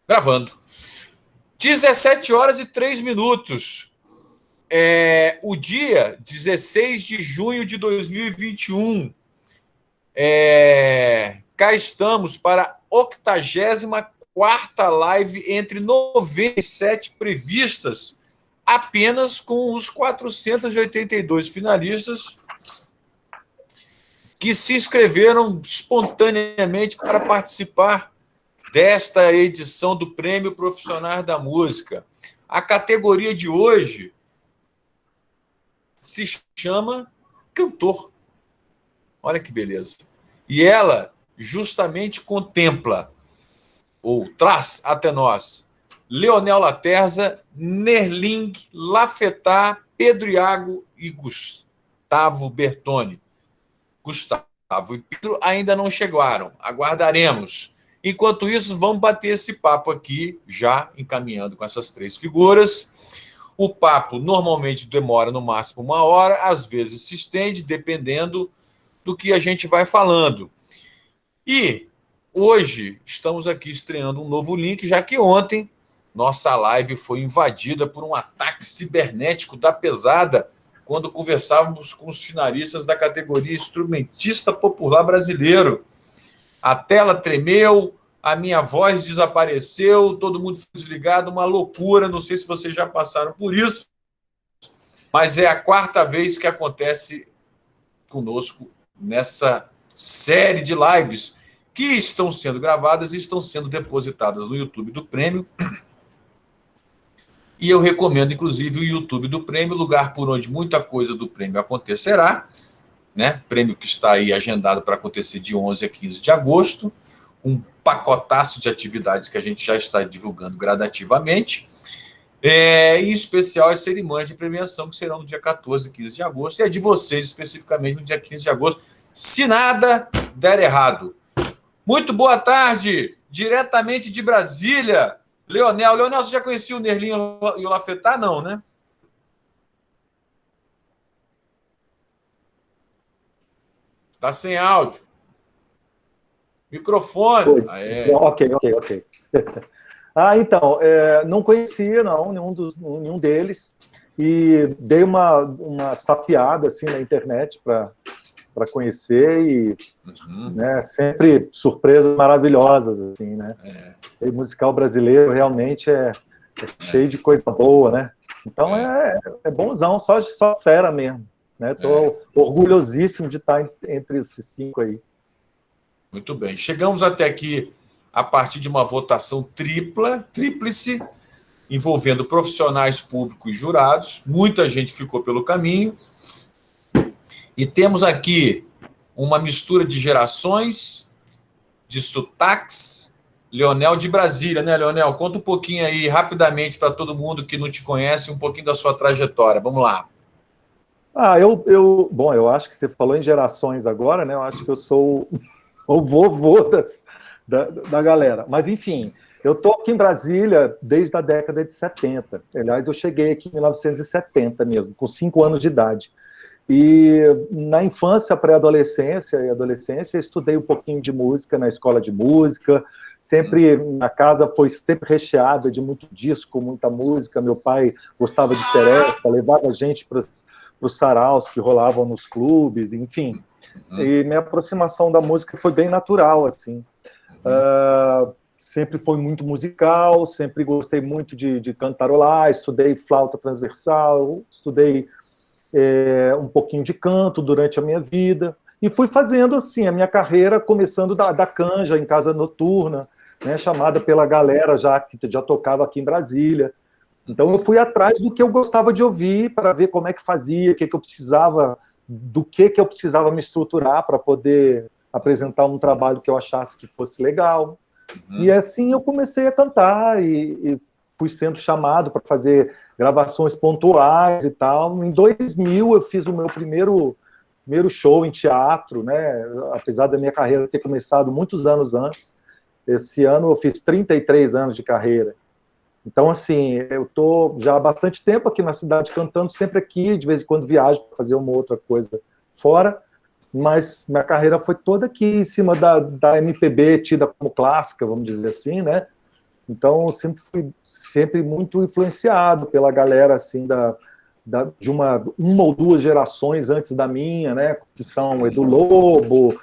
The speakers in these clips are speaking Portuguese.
Gravando. 17 horas e 3 minutos. O dia 16 de junho de 2021. Cá estamos para a 84ª live entre 97 previstas, apenas com os 482 finalistas que se inscreveram espontaneamente para participar desta edição do Prêmio Profissionais da Música. A categoria de hoje se chama cantor. Olha que beleza. E ela justamente contempla, ou traz até nós, Leonel Laterza, Nerling, Lafetá, Pedro Iago e Gustavo Bertoni. Gustavo e Pedro ainda não chegaram, aguardaremos. Enquanto isso, vamos bater esse papo aqui, já encaminhando com essas três figuras. O papo normalmente demora no máximo 1 hora, às vezes se estende, dependendo do que a gente vai falando. E hoje estamos aqui estreando um novo link, já que ontem nossa live foi invadida por um ataque cibernético da pesada, quando conversávamos com os finalistas da categoria Instrumentista Popular Brasileiro. A tela tremeu, a minha voz desapareceu, todo mundo foi desligado, uma loucura. Não sei se vocês já passaram por isso, mas é a 4ª vez que acontece conosco nessa série de lives que estão sendo gravadas e estão sendo depositadas no YouTube do Prêmio. E eu recomendo, inclusive, o YouTube do Prêmio, lugar por onde muita coisa do Prêmio acontecerá, né? Prêmio que está aí agendado para acontecer de 11 a 15 de agosto, um pacotaço de atividades que a gente já está divulgando gradativamente, em especial as cerimônias de premiação que serão no dia 14 e 15 de agosto, e a de vocês especificamente no dia 15 de agosto, se nada der errado. Muito boa tarde, diretamente de Brasília, Leonel. Leonel, você já conhecia o Nerlinho e o Lafetá? Não, né? Está sem áudio. Microfone. Ok. Então, não conhecia, não, nenhum deles, e dei uma sapeada assim, na internet para conhecer, e né, sempre surpresas maravilhosas, assim, né? O musical brasileiro realmente é cheio de coisa boa, né? Então é bonzão, só fera mesmo, né? Estou orgulhosíssimo de estar entre esses 5 aí. Muito bem. Chegamos até aqui a partir de uma votação tríplice, envolvendo profissionais públicos e jurados. Muita gente ficou pelo caminho. E temos aqui uma mistura de gerações, de sotaques. Leonel de Brasília, né, Leonel? Conta um pouquinho aí, rapidamente, para todo mundo que não te conhece, um pouquinho da sua trajetória. Vamos lá. Bom, eu acho que você falou em gerações agora, né? Eu acho que eu sou o vovô da galera. Mas, enfim, eu estou aqui em Brasília desde a década de 70. Aliás, eu cheguei aqui em 1970 mesmo, com 5 anos de idade. E na infância, pré-adolescência e adolescência, estudei um pouquinho de música na escola de música. Sempre, a casa foi sempre recheada de muito disco, muita música. Meu pai gostava de seresta, levava a gente para os saraus que rolavam nos clubes, enfim. E minha aproximação da música foi bem natural, assim. Sempre foi muito musical, sempre gostei muito de cantarolar, estudei flauta transversal, estudei um pouquinho de canto durante a minha vida, e fui fazendo assim a minha carreira, começando da canja em casa noturna, né, chamada pela galera que já tocava aqui em Brasília. Então eu fui atrás do que eu gostava de ouvir, para ver como é que fazia, que eu precisava, do que eu precisava me estruturar para poder apresentar um trabalho que eu achasse que fosse legal. E assim eu comecei a cantar e fui sendo chamado para fazer gravações pontuais e tal. Em 2000 eu fiz o meu primeiro show em teatro, né? Apesar da minha carreira ter começado muitos anos antes. Esse ano eu fiz 33 anos de carreira. Então, assim, eu estou já há bastante tempo aqui na cidade cantando, sempre aqui, de vez em quando viajo para fazer uma outra coisa fora, mas minha carreira foi toda aqui em cima da MPB, tida como clássica, vamos dizer assim, né? Então, eu sempre fui muito influenciado pela galera assim de uma ou duas gerações antes da minha, né? Que são Edu Lobo,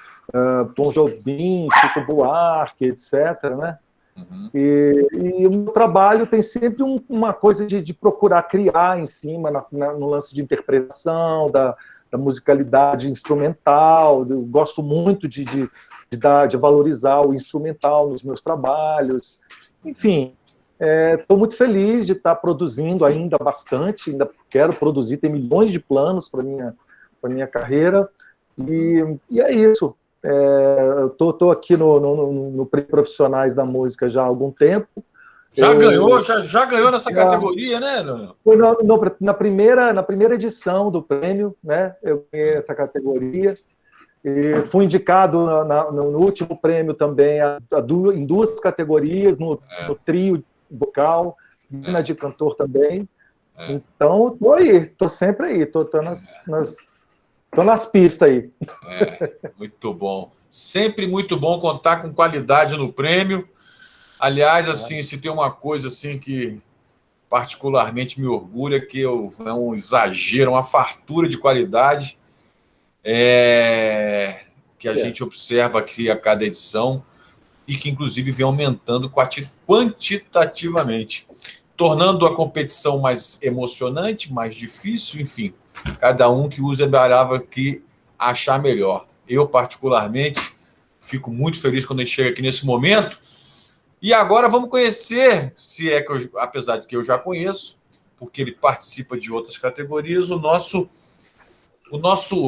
Tom Jobim, Chico Buarque, etc., né? Uhum. E o meu trabalho tem sempre uma coisa de procurar criar em cima, no lance de interpretação, da musicalidade instrumental. Eu gosto muito de valorizar o instrumental nos meus trabalhos. Enfim, estou muito feliz de estar produzindo ainda bastante, ainda quero produzir, tem milhões de planos para minha carreira, e é isso. Estou aqui no Pré-Profissionais da Música já há algum tempo. Já ganhou nessa categoria, né, Daniel? Foi na primeira edição do prêmio, né? Eu ganhei essa categoria. E fui indicado no último prêmio também em duas categorias, no trio vocal, na de cantor também. Então, estou sempre aí, estou nas pistas aí. Muito bom. Sempre muito bom contar com qualidade no prêmio. Aliás, assim, se tem uma coisa assim que particularmente me orgulha, que é um exagero, uma fartura de qualidade que a gente observa aqui a cada edição e que, inclusive, vem aumentando quantitativamente, tornando a competição mais emocionante, mais difícil, enfim, cada um que usa a palavra que achar melhor. Eu, particularmente, fico muito feliz quando a gente chega aqui nesse momento. E agora vamos conhecer, se é que apesar de que eu já conheço, porque ele participa de outras categorias, o nosso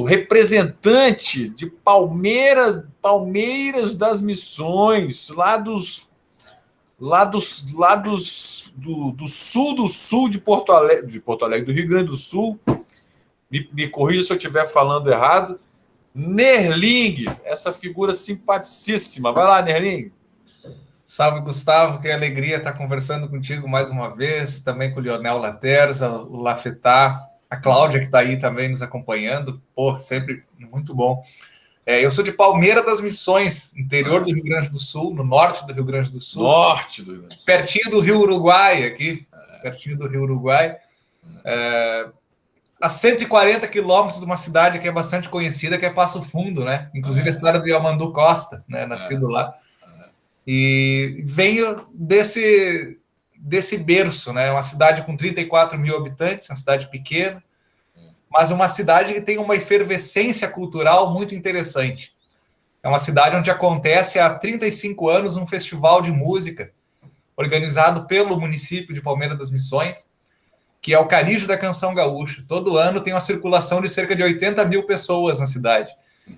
representante de Palmeiras das Missões, do sul de Porto Alegre, do Rio Grande do Sul. Me corrija se eu estiver falando errado. Nerling, essa figura simpaticíssima. Vai lá, Nerling. Salve, Gustavo, que alegria estar conversando contigo mais uma vez, também com o Leonel Laterza, o Lafetá, a Cláudia, que está aí também nos acompanhando. Pô, sempre muito bom. Eu sou de Palmeira das Missões, interior do Rio Grande do Sul, no norte do Rio Grande do Sul. Norte do Rio Grande do Sul. Pertinho do Rio Uruguai, aqui. Pertinho do Rio Uruguai. A 140 quilômetros de uma cidade que é bastante conhecida, que é Passo Fundo, né? Inclusive a cidade do Yamandu Costa, né? Nascido lá. E venho desse berço, né? Uma cidade com 34 mil habitantes, uma cidade pequena, mas uma cidade que tem uma efervescência cultural muito interessante. É uma cidade onde acontece há 35 anos um festival de música organizado pelo município de Palmeira das Missões, que é o Canijo da Canção Gaúcha. Todo ano tem uma circulação de cerca de 80 mil pessoas na cidade.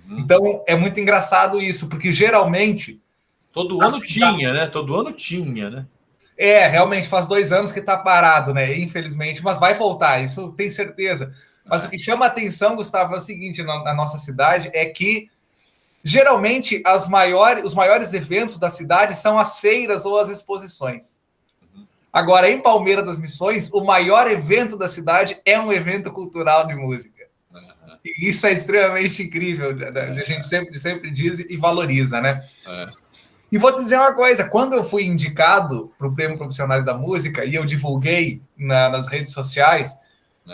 Então, é muito engraçado isso, porque geralmente... Todo ano tinha, né? Todo ano tinha, né? Realmente faz 2 anos que está parado, né? Infelizmente, mas vai voltar, isso tem certeza. Mas o que chama a atenção, Gustavo, é o seguinte, na nossa cidade, é que geralmente os maiores eventos da cidade são as feiras ou as exposições. Agora, em Palmeira das Missões, o maior evento da cidade é um evento cultural de música. E isso é extremamente incrível, a gente sempre diz e valoriza, né? E vou te dizer uma coisa, quando eu fui indicado para o Prêmio Profissionais da Música e eu divulguei nas redes sociais,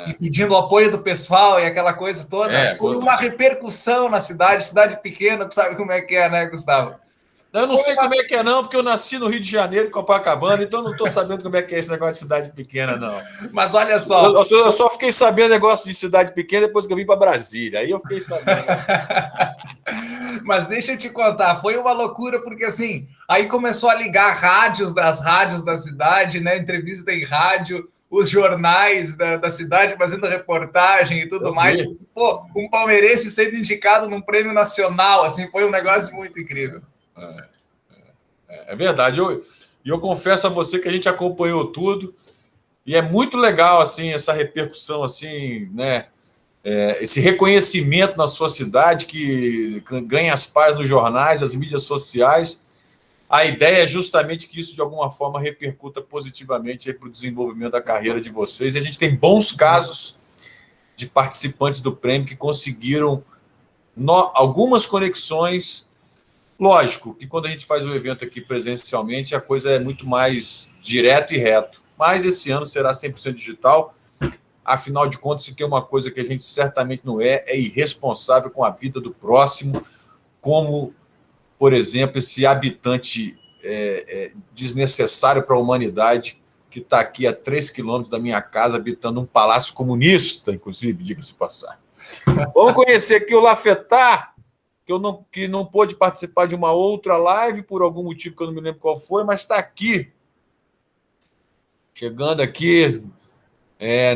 e pedindo o apoio do pessoal e aquela coisa toda, houve uma repercussão na cidade pequena, tu sabe como é que é, né, Gustavo? Eu não sei como é que é, não, porque eu nasci no Rio de Janeiro, Copacabana, então não estou sabendo como é que é esse negócio de cidade pequena, não. Mas olha só... Eu só fiquei sabendo negócio de cidade pequena depois que eu vim para Brasília, aí eu fiquei sabendo. Mas deixa eu te contar, foi uma loucura, porque assim, aí começou a ligar as rádios da cidade, né, entrevista em rádio, os jornais da cidade fazendo reportagem e tudo mais. Pô, um palmeirense sendo indicado num prêmio nacional, assim, foi um negócio muito incrível. É verdade. Eu confesso a você que a gente acompanhou tudo e é muito legal assim essa repercussão assim, né? Esse reconhecimento na sua cidade que ganha as páginas dos jornais, as mídias sociais. A ideia é justamente que isso de alguma forma repercuta positivamente para o desenvolvimento da carreira de vocês. E a gente tem bons casos de participantes do prêmio que conseguiram algumas conexões Lógico que quando a gente faz um evento aqui presencialmente, a coisa é muito mais direto e reto. Mas esse ano será 100% digital. Afinal de contas, se tem uma coisa que a gente certamente não é irresponsável com a vida do próximo, como, por exemplo, esse habitante desnecessário para a humanidade que está aqui a 3 quilômetros da minha casa, habitando um palácio comunista, inclusive, diga-se de passagem. Vamos conhecer aqui o Lafetá, que não pôde participar de uma outra live, por algum motivo que eu não me lembro qual foi, mas está aqui. Chegando aqui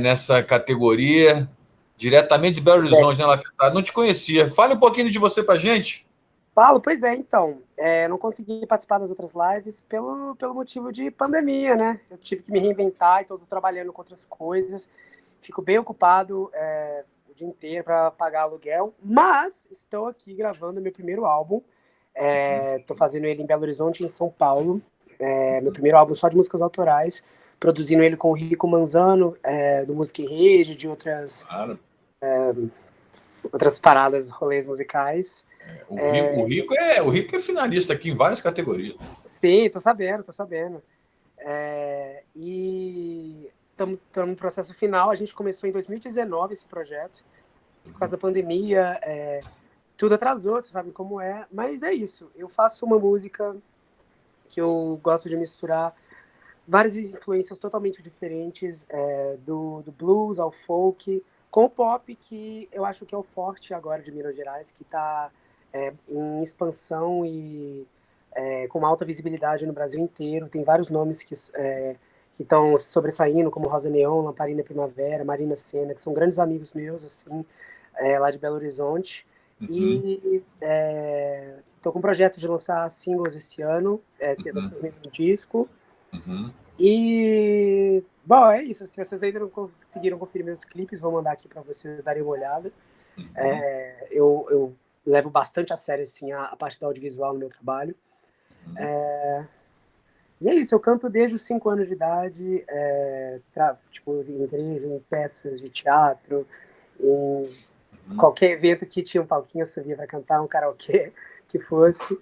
nessa categoria, diretamente de Belo Horizonte, né, Lafetá? Não te conhecia. Fale um pouquinho de você para a gente. Falo, pois é, então. Não consegui participar das outras lives pelo motivo de pandemia, né? Eu tive que me reinventar e estou trabalhando com outras coisas. Fico bem ocupado o dia inteiro para pagar aluguel, mas estou aqui gravando meu primeiro álbum. Estou fazendo ele em Belo Horizonte, em São Paulo. Meu primeiro álbum só de músicas autorais, produzindo ele com o Rico Manzano, do Música em Rede, de outras paradas, rolês musicais. O Rico é finalista aqui em várias categorias. Sim, tô sabendo. E estamos no processo final. A gente começou em 2019 esse projeto. Por causa da pandemia, tudo atrasou, você sabe como é. Mas é isso. Eu faço uma música que eu gosto de misturar várias influências totalmente diferentes, do blues ao folk, com o pop, que eu acho que é o forte agora de Minas Gerais, que está em expansão e com uma alta visibilidade no Brasil inteiro. Tem vários nomes que estão sobressaindo, como Rosa Neon, Lamparina Primavera, Marina Sena, que são grandes amigos meus, assim, lá de Belo Horizonte. E estou com um projeto de lançar singles esse ano, um disco. E, bom, é isso. Se vocês ainda não conseguiram conferir meus clipes, vou mandar aqui para vocês darem uma olhada. Eu levo bastante a sério assim, a parte do audiovisual no meu trabalho. E é isso, eu canto desde os 5 anos de idade, em igreja, em peças de teatro, em qualquer evento que tinha um palquinho, eu subia para cantar, um karaokê que fosse.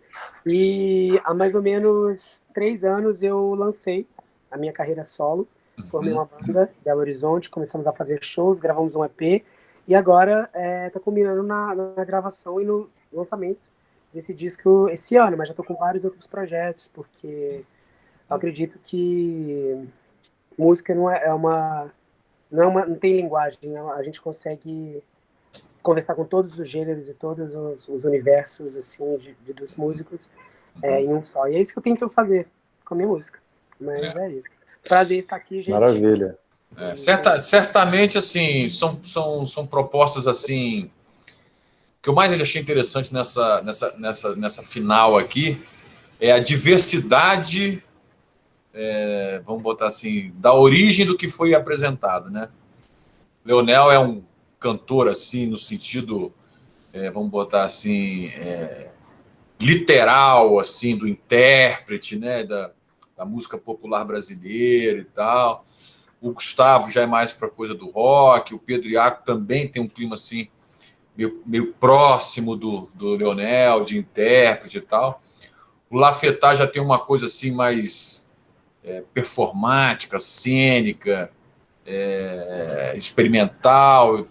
E há mais ou menos 3 anos eu lancei a minha carreira solo, formei uma banda em Belo Horizonte, começamos a fazer shows, gravamos um EP, e agora está combinando na gravação e no lançamento desse disco esse ano, mas já estou com vários outros projetos, porque eu acredito que música não tem linguagem, a gente consegue conversar com todos os gêneros e todos os universos assim dos músicos em um só. E é isso que eu tento fazer com a minha música. Mas é isso. Prazer estar aqui, gente. Maravilha. Certamente, assim, são propostas assim. O que eu mais achei interessante nessa final aqui é a diversidade, vamos botar assim, da origem do que foi apresentado, né? Leonel é um cantor assim no sentido, vamos botar assim, literal assim do intérprete, né? Da música popular brasileira e tal. O Gustavo já é mais para coisa do rock. O Pedro Iaco também tem um clima assim meio próximo do Leonel, de intérprete e tal. O Lafetá já tem uma coisa assim mais performática, cênica, experimental.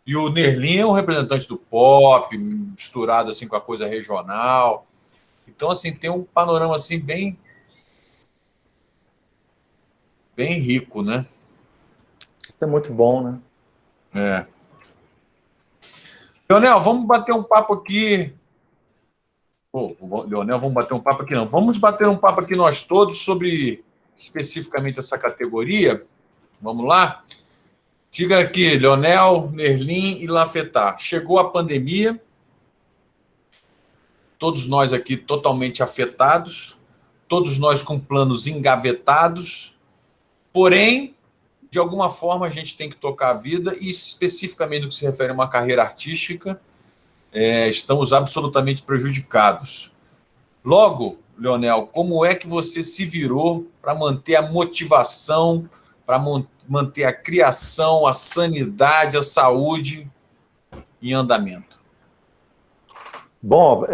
E o Nerlin é um representante do pop, misturado assim com a coisa regional. Então, assim, tem um panorama assim bem rico, né? Isso é muito bom, né? Leonel, vamos bater um papo aqui. Leonel, vamos bater um papo aqui, não. Vamos bater um papo aqui nós todos sobre especificamente essa categoria. Vamos lá? Diga aqui, Leonel, Nerlin e Lafetá. Chegou a pandemia, todos nós aqui totalmente afetados, todos nós com planos engavetados, porém, de alguma forma a gente tem que tocar a vida e especificamente no que se refere a uma carreira artística, estamos absolutamente prejudicados. Logo, Leonel, como é que você se virou para manter a motivação, para manter a criação, a sanidade, a saúde em andamento? Bom,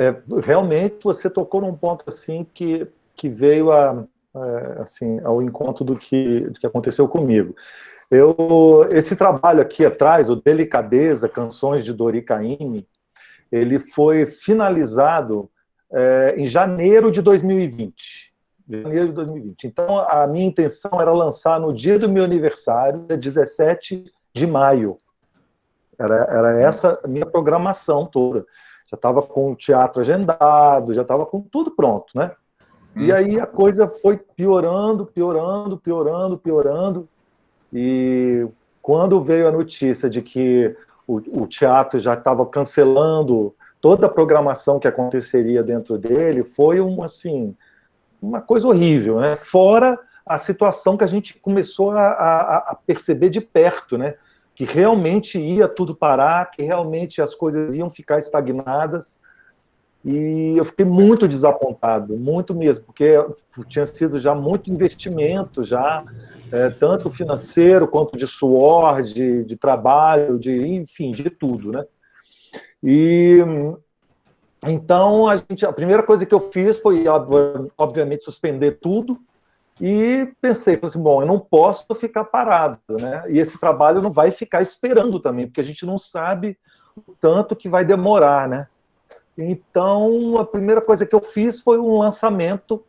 realmente você tocou num ponto assim que veio assim, ao encontro do que aconteceu comigo. Esse trabalho aqui atrás, o Delicadeza, Canções de Dori Caymmi, ele foi finalizado em janeiro de 2020. Janeiro de 2020. Então, a minha intenção era lançar no dia do meu aniversário, dia 17 de maio. Era essa a minha programação toda. Já estava com o teatro agendado, já estava com tudo pronto, né? E aí a coisa foi piorando, piorando, piorando, piorando. E quando veio a notícia de que o teatro já estava cancelando toda a programação que aconteceria dentro dele, foi uma coisa horrível, né? Fora a situação que a gente começou a perceber de perto, né? Que realmente ia tudo parar, que realmente as coisas iam ficar estagnadas. E eu fiquei muito desapontado, muito mesmo, porque tinha sido já muito investimento, já tanto financeiro quanto de suor, de trabalho, enfim, de tudo, né? E então a primeira coisa que eu fiz foi, obviamente, suspender tudo e pensei assim, bom, eu não posso ficar parado, né? E esse trabalho não vai ficar esperando também, porque a gente não sabe o tanto que vai demorar, né? Então, a primeira coisa que eu fiz foi um lançamento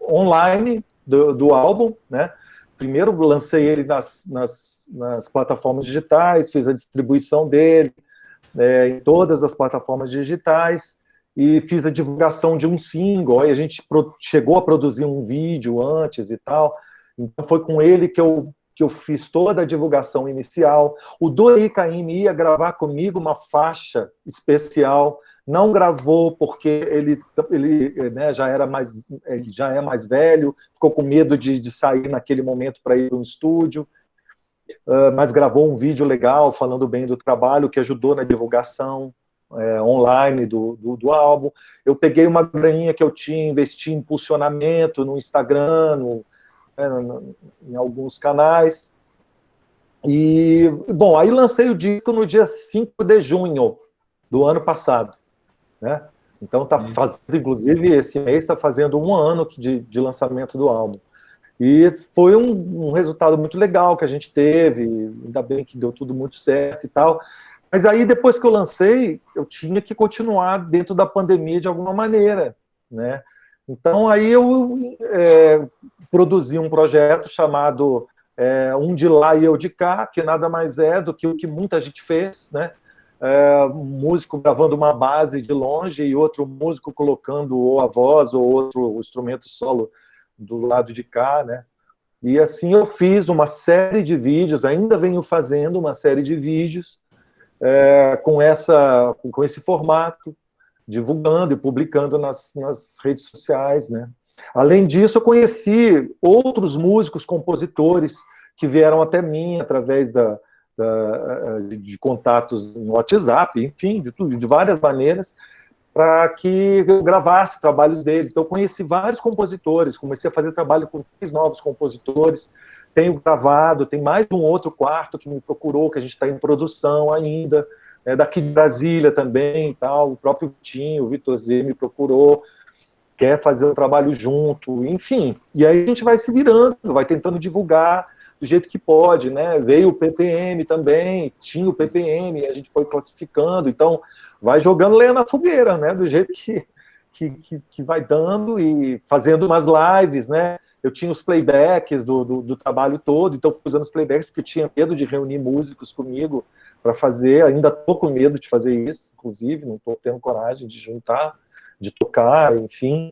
online do álbum, né? Primeiro lancei ele nas plataformas digitais, fiz a distribuição dele em todas as plataformas digitais e fiz a divulgação de um single. Aí a gente chegou a produzir um vídeo antes e tal. Então foi com ele que eu fiz toda a divulgação inicial. O Dori Caymmi ia gravar comigo uma faixa especial, não gravou porque ele né, já é mais velho, ficou com medo de sair naquele momento para ir para um estúdio, mas gravou um vídeo legal falando bem do trabalho, que ajudou na divulgação online do álbum. Eu peguei uma graninha que eu tinha, investi em impulsionamento no Instagram, em alguns canais. E, bom, aí lancei o disco no dia 5 de junho do ano passado, né? Então tá fazendo, inclusive, esse mês está fazendo 1 ano de lançamento do álbum. E foi um resultado muito legal que a gente teve, ainda bem que deu tudo muito certo e tal. Mas aí, depois que eu lancei, eu tinha que continuar dentro da pandemia de alguma maneira, né? Então, aí eu produzi um projeto chamado Um de Lá e Eu de Cá, que nada mais é do que o que muita gente fez, né? Um músico gravando uma base de longe e outro músico colocando ou a voz ou outro instrumento solo do lado de cá, né? E assim eu fiz uma série de vídeos, ainda venho fazendo uma série de vídeos com esse formato, divulgando e publicando nas redes sociais, né? Além disso, eu conheci outros músicos, compositores que vieram até mim através de contatos no WhatsApp, enfim, de várias maneiras, para que eu gravasse trabalhos deles. Então, eu conheci vários compositores, comecei a fazer trabalho com 3 novos compositores, tenho gravado, tem mais um outro quarto que me procurou, que a gente está em produção ainda, daqui de Brasília também, tal, o próprio Vitinho, o Vitor Z me procurou, quer fazer um trabalho junto, enfim. E aí a gente vai se virando, vai tentando divulgar do jeito que pode, né? Veio o PPM também, tinha o PPM, a gente foi classificando, então vai jogando lenha na fogueira, né? Do jeito que vai dando e fazendo umas lives, né? Eu tinha os playbacks do trabalho todo, então fui usando os playbacks porque eu tinha medo de reunir músicos comigo para fazer, ainda estou com medo de fazer isso, inclusive, não estou tendo coragem de juntar, de tocar, enfim.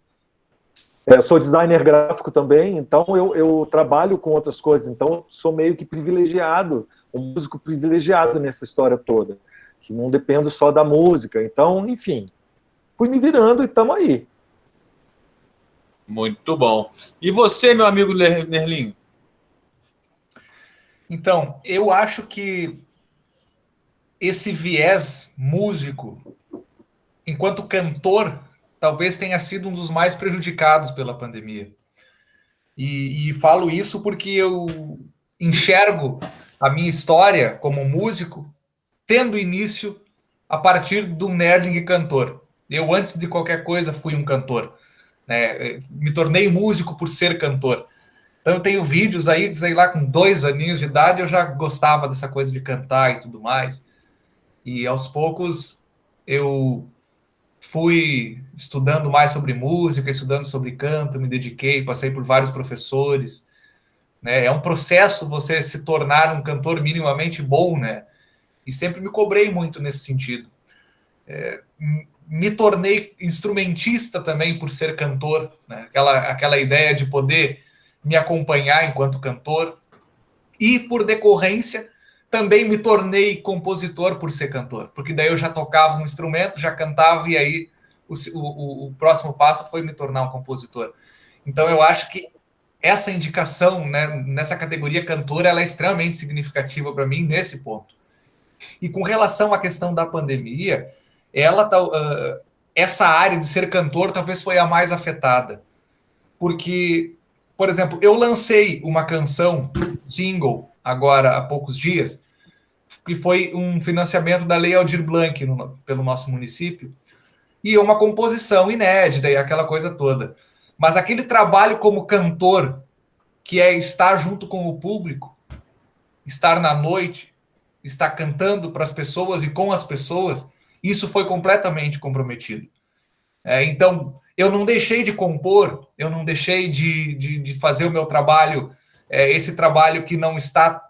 Eu sou designer gráfico também, então eu trabalho com outras coisas, então sou meio que privilegiado, um músico privilegiado nessa história toda, que não dependo só da música. Então, enfim, fui me virando e estamos aí. Muito bom. E você, meu amigo Nerlin? Então, eu acho que esse viés músico, enquanto cantor, talvez tenha sido um dos mais prejudicados pela pandemia. E falo isso porque eu enxergo a minha história como músico tendo início a partir do Nerling cantor. Eu, antes de qualquer coisa, fui um cantor. Né? Me tornei músico por ser cantor. Então eu tenho vídeos aí, sei lá, com 2 aninhos de idade, eu já gostava dessa coisa de cantar e tudo mais. E aos poucos eu fui estudando mais sobre música, estudando sobre canto, me dediquei, passei por vários professores. Né? É um processo você se tornar um cantor minimamente bom, né? E sempre me cobrei muito nesse sentido. Me tornei instrumentista também por ser cantor, né? Aquela ideia de poder me acompanhar enquanto cantor. E, por decorrência, também me tornei compositor por ser cantor, porque daí eu já tocava um instrumento, já cantava, e aí o próximo passo foi me tornar um compositor. Então, eu acho que essa indicação, né, nessa categoria cantora, ela é extremamente significativa para mim nesse ponto. E com relação à questão da pandemia, essa área de ser cantor talvez foi a mais afetada. Porque, por exemplo, eu lancei uma canção, single, agora há poucos dias, que foi um financiamento da Lei Aldir Blanc pelo nosso município, e é uma composição inédita e aquela coisa toda. Mas aquele trabalho como cantor, que é estar junto com o público, estar na noite, estar cantando para as pessoas e com as pessoas, isso foi completamente comprometido. Então, eu não deixei de compor, eu não deixei de fazer o meu trabalho, esse trabalho que não está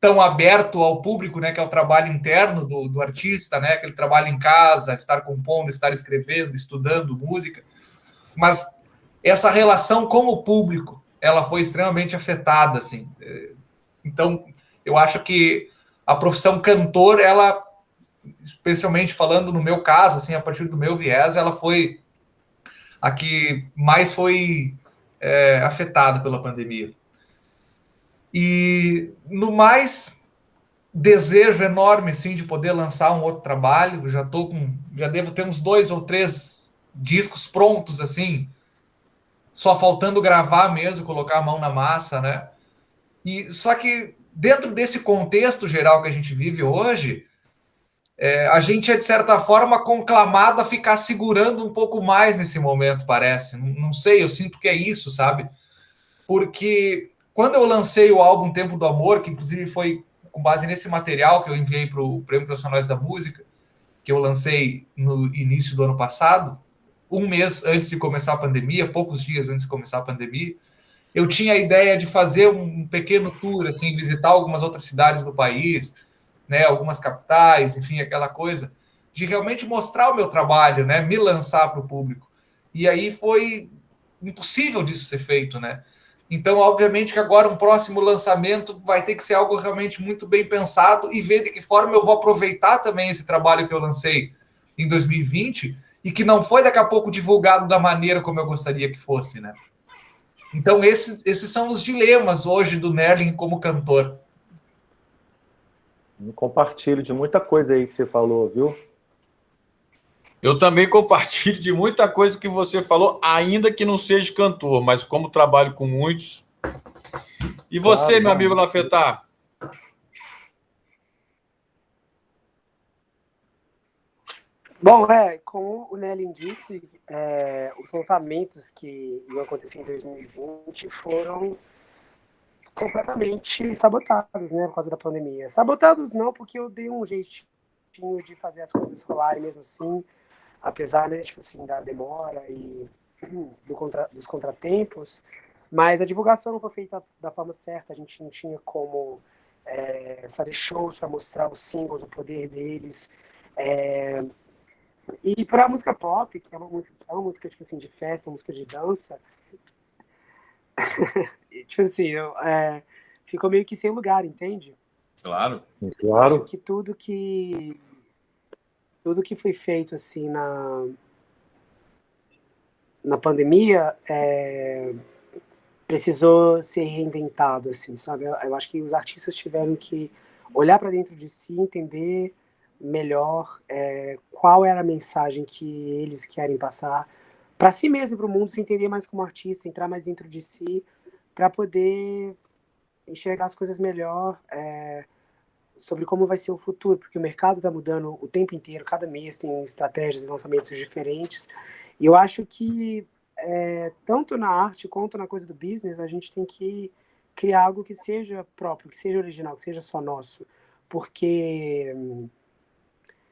tão aberto ao público, né, que é o trabalho interno do artista, né, aquele trabalho em casa, estar compondo, estar escrevendo, estudando música, mas essa relação com o público, ela foi extremamente afetada, assim. Então, eu acho que a profissão cantor, ela, especialmente falando no meu caso, assim, a partir do meu viés, ela foi a que mais foi afetada pela pandemia. E, no mais, desejo enorme, assim, de poder lançar um outro trabalho. Já devo ter uns 2 ou 3 discos prontos, assim, só faltando gravar mesmo, colocar a mão na massa, né? E só que dentro desse contexto geral que a gente vive hoje, a gente é, de certa forma, conclamado a ficar segurando um pouco mais nesse momento, parece. Não sei, eu sinto que é isso, sabe? Porque quando eu lancei o álbum Tempo do Amor, que inclusive foi com base nesse material que eu enviei para o Prêmio Profissionais da Música, que eu lancei no início do ano passado, um mês antes de começar a pandemia, poucos dias antes de começar a pandemia, eu tinha a ideia de fazer um pequeno tour, assim, visitar algumas outras cidades do país, né, algumas capitais, enfim, aquela coisa, de realmente mostrar o meu trabalho, né, me lançar para o público. E aí foi impossível disso ser feito, né? Então, obviamente que agora um próximo lançamento vai ter que ser algo realmente muito bem pensado e ver de que forma eu vou aproveitar também esse trabalho que eu lancei em 2020 e que não foi daqui a pouco divulgado da maneira como eu gostaria que fosse, né? Então, esses são os dilemas hoje do Nerling como cantor. Compartilho de muita coisa aí que você falou, viu? Eu também compartilho de muita coisa que você falou, ainda que não seja cantor, mas como trabalho com muitos. E você, Claro, meu amigo não. Lafetá? Bom, como o Nelly disse, os lançamentos que iam acontecer em 2020 foram completamente sabotados, né, por causa da pandemia. Sabotados não, porque eu dei um jeitinho de fazer as coisas rolarem mesmo assim, apesar, né, tipo assim, da demora e dos contratempos, mas a divulgação não foi feita da forma certa, a gente não tinha como fazer shows para mostrar os singles, o poder deles. E para a música pop, que é uma música tipo assim, de festa, uma música de dança, tipo assim, ficou meio que sem lugar, entende? Claro. Claro. Que tudo que foi feito assim na pandemia precisou ser reinventado, assim, sabe? Eu acho que os artistas tiveram que olhar para dentro de si, entender melhor qual era a mensagem que eles querem passar para si mesmo, para o mundo, se entender mais como artista, entrar mais dentro de si, para poder enxergar as coisas melhor, sobre como vai ser o futuro, porque o mercado está mudando o tempo inteiro, cada mês tem estratégias e lançamentos diferentes, e eu acho que tanto na arte quanto na coisa do business, a gente tem que criar algo que seja próprio, que seja original, que seja só nosso, porque,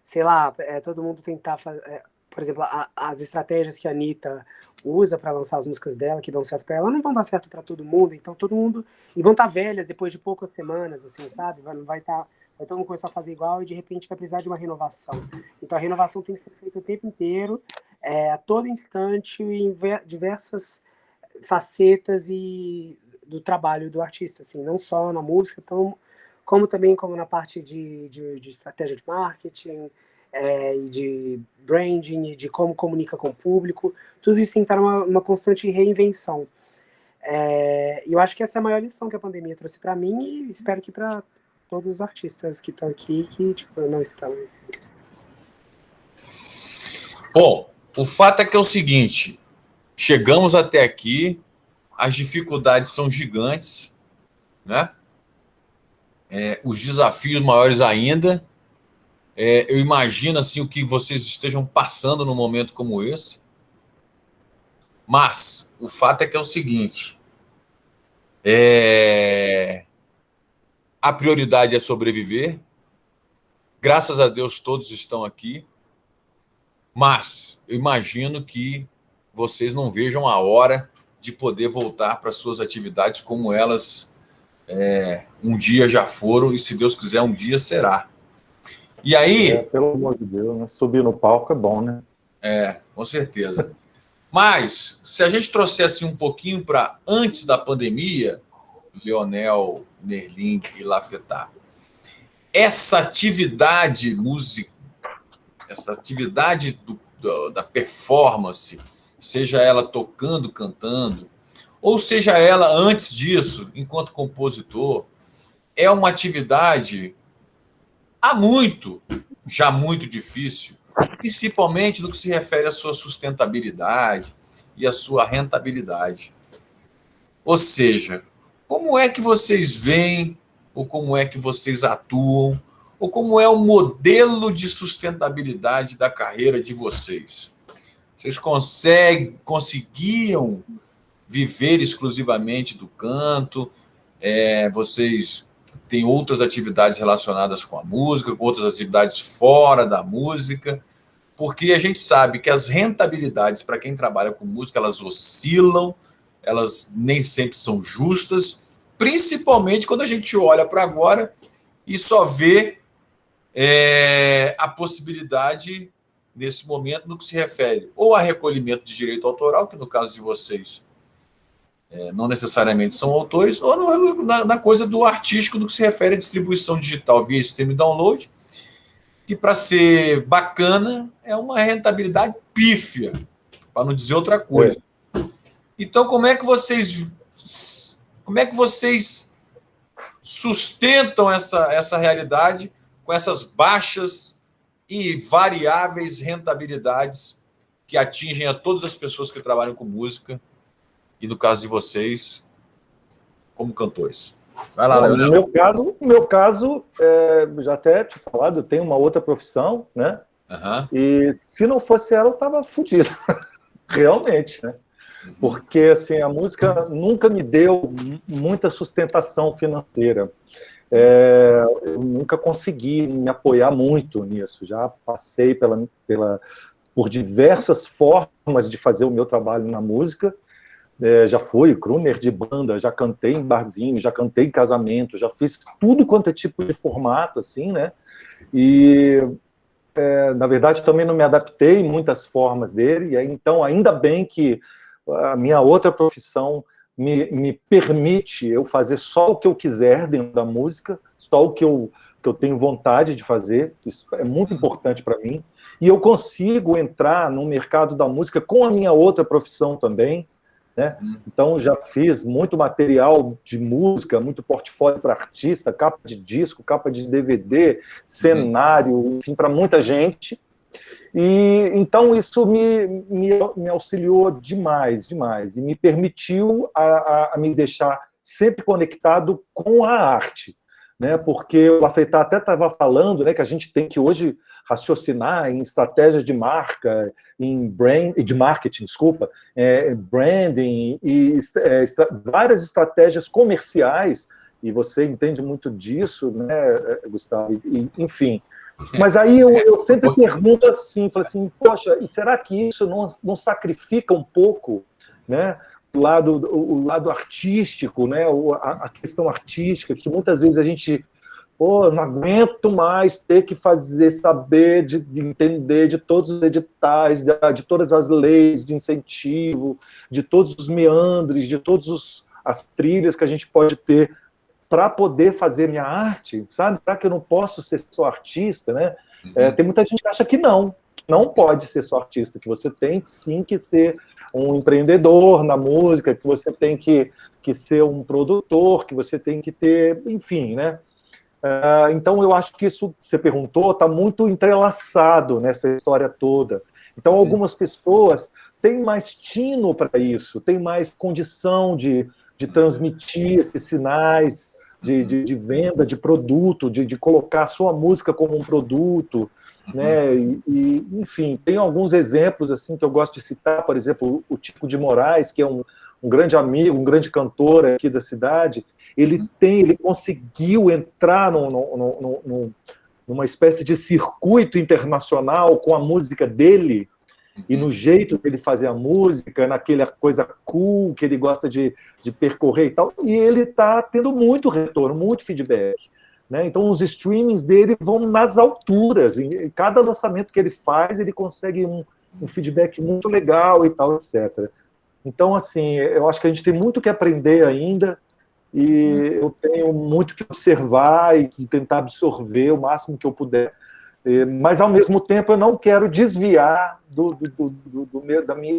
sei lá, todo mundo tentar fazer, por exemplo, as estratégias que a Anitta usa para lançar as músicas dela, que dão certo para ela, não vão dar certo para todo mundo, então todo mundo, e vão estar velhas depois de poucas semanas, assim, sabe? Vai todo mundo começar a fazer igual e de repente vai precisar de uma renovação. Então a renovação tem que ser feita o tempo inteiro, a todo instante, em diversas facetas do trabalho do artista, assim, não só na música, como também como na parte de estratégia de marketing, e de branding, e de como comunica com o público, tudo isso tem que estar numa constante reinvenção. E eu acho que essa é a maior lição que a pandemia trouxe para mim e espero que para todos os artistas que estão aqui, que tipo, não estão. Bom, o fato é que é o seguinte, chegamos até aqui, as dificuldades são gigantes, né? Os desafios maiores ainda. Eu imagino assim, o que vocês estejam passando num momento como esse. Mas o fato é que é o seguinte, a prioridade é sobreviver. Graças a Deus todos estão aqui. Mas eu imagino que vocês não vejam a hora de poder voltar para suas atividades como elas um dia já foram e, se Deus quiser, um dia será. E aí... pelo amor de Deus, né? Subir no palco é bom, né? Com certeza. Mas, se a gente trouxesse um pouquinho para antes da pandemia, Leonel, Nerlin e Lafetá, essa atividade música, essa atividade da performance, seja ela tocando, cantando, ou seja ela antes disso, enquanto compositor, é uma atividade já muito difícil, principalmente no que se refere à sua sustentabilidade e à sua rentabilidade. Ou seja, como é que vocês veem, ou como é que vocês atuam, ou como é o modelo de sustentabilidade da carreira de vocês? Vocês conseguiam viver exclusivamente do canto? Vocês têm outras atividades relacionadas com a música, outras atividades fora da música? Porque a gente sabe que as rentabilidades para quem trabalha com música, elas oscilam, elas nem sempre são justas, principalmente quando a gente olha para agora e só vê a possibilidade, nesse momento, no que se refere ou a recolhimento de direito autoral, que no caso de vocês não necessariamente são autores, ou na coisa do artístico, no que se refere à distribuição digital via stream e download, que, para ser bacana, é uma rentabilidade pífia, para não dizer outra coisa. Então, como é que vocês sustentam essa realidade com essas baixas e variáveis rentabilidades que atingem a todas as pessoas que trabalham com música e, no caso de vocês, como cantores? Vai lá, Leonel. No meu caso, já até te falado, eu tenho uma outra profissão, né? Uhum. E se não fosse ela, eu estava fodido. Realmente, né? Porque assim, a música nunca me deu muita sustentação financeira. Eu nunca consegui me apoiar muito nisso. Já passei por diversas formas de fazer o meu trabalho na música. Já fui crooner de banda, já cantei em barzinho, já cantei em casamento, já fiz tudo quanto é tipo de formato, assim, né? E, na verdade, também não me adaptei em muitas formas dele, e então, ainda bem que a minha outra profissão me permite eu fazer só o que eu quiser dentro da música, só o que eu tenho vontade de fazer, isso é muito importante para mim, e eu consigo entrar no mercado da música com a minha outra profissão também, né? Então, já fiz muito material de música, muito portfólio para artista, capa de disco, capa de DVD, cenário, enfim, para muita gente. E então isso me auxiliou demais, e me permitiu a me deixar sempre conectado com a arte. né? Porque o Lafayette até estava falando, né, que a gente tem que hoje raciocinar em estratégias de marca, em de marketing, desculpa, branding e várias estratégias comerciais, e você entende muito disso, né, Gustavo? Enfim. Mas aí eu sempre pergunto assim, falo assim, poxa, e será que isso não sacrifica um pouco, né, o lado artístico, né, a questão artística, que muitas vezes a gente, não aguento mais ter que saber, de entender de todos os editais, de todas as leis de incentivo, de todos os meandres, de todas as trilhas que a gente pode ter para poder fazer minha arte, sabe? Será que eu não posso ser só artista, né? Tem muita gente que acha que não pode ser só artista, que você tem sim que ser um empreendedor na música, que você tem que ser um produtor, que você tem que ter, enfim, né? Então eu acho que isso que você perguntou está muito entrelaçado nessa história toda. Então algumas pessoas têm mais tino para isso, têm mais condição de transmitir esses sinais de venda de produto, de colocar a sua música como um produto, né? E, enfim, tem alguns exemplos assim que eu gosto de citar, por exemplo, o Tico de Moraes, que é um grande amigo, um grande cantor aqui da cidade. Ele conseguiu entrar numa espécie de circuito internacional com a música dele, e no jeito dele fazer a música, naquela coisa cool que ele gosta de percorrer e tal, e ele está tendo muito retorno, muito feedback, né? Então os streamings dele vão nas alturas, em cada lançamento que ele faz, ele consegue um feedback muito legal e tal, etc. Então, assim, eu acho que a gente tem muito que aprender ainda, e eu tenho muito que observar e tentar absorver o máximo que eu puder, mas ao mesmo tempo eu não quero desviar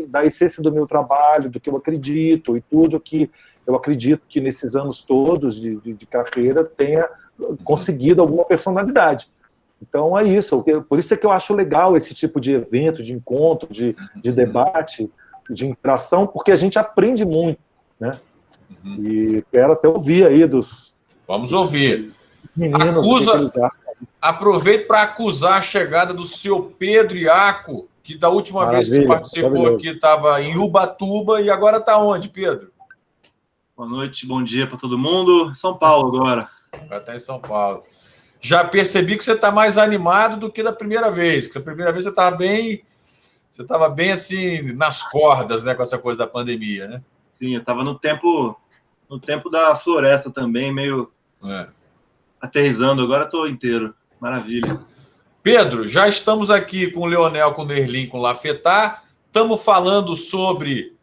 da essência do meu trabalho, do que eu acredito, e tudo que eu acredito que nesses anos todos de carreira tenha conseguido alguma personalidade. Então é isso, por isso é que eu acho legal esse tipo de evento, de encontro, de debate, de interação, porque a gente aprende muito, né? E quero até ouvir aí Vamos ouvir. Meninos. Aproveito para acusar a chegada do seu Pedro Iaco, que da última vez que participou aqui estava em Ubatuba, e agora está onde, Pedro? Boa noite, bom dia para todo mundo. São Paulo agora. Agora está em São Paulo. Já percebi que você está mais animado do que da primeira vez. Que da primeira vez você estava bem assim nas cordas, né, com essa coisa da pandemia, né? Sim, eu estava no tempo da floresta também, meio aterrissando. Agora estou inteiro. Maravilha. Pedro, já estamos aqui com o Leonel, com o Nerlin, com o Lafayette. Estamos falando sobre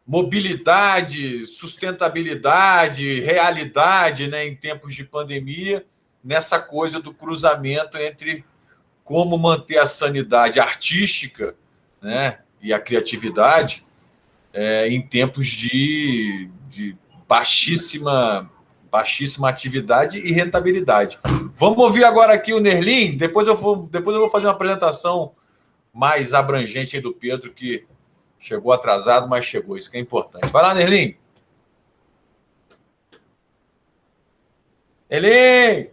mobilidade, sustentabilidade, realidade, né, em tempos de pandemia, nessa coisa do cruzamento entre como manter a sanidade artística, né, e a criatividade em tempos de baixíssima atividade e rentabilidade. Vamos ouvir agora aqui o Nerlin, depois eu vou fazer uma apresentação mais abrangente aí do Pedro, que chegou atrasado, mas chegou, isso que é importante. Vai lá, Nerlin. Nerlin!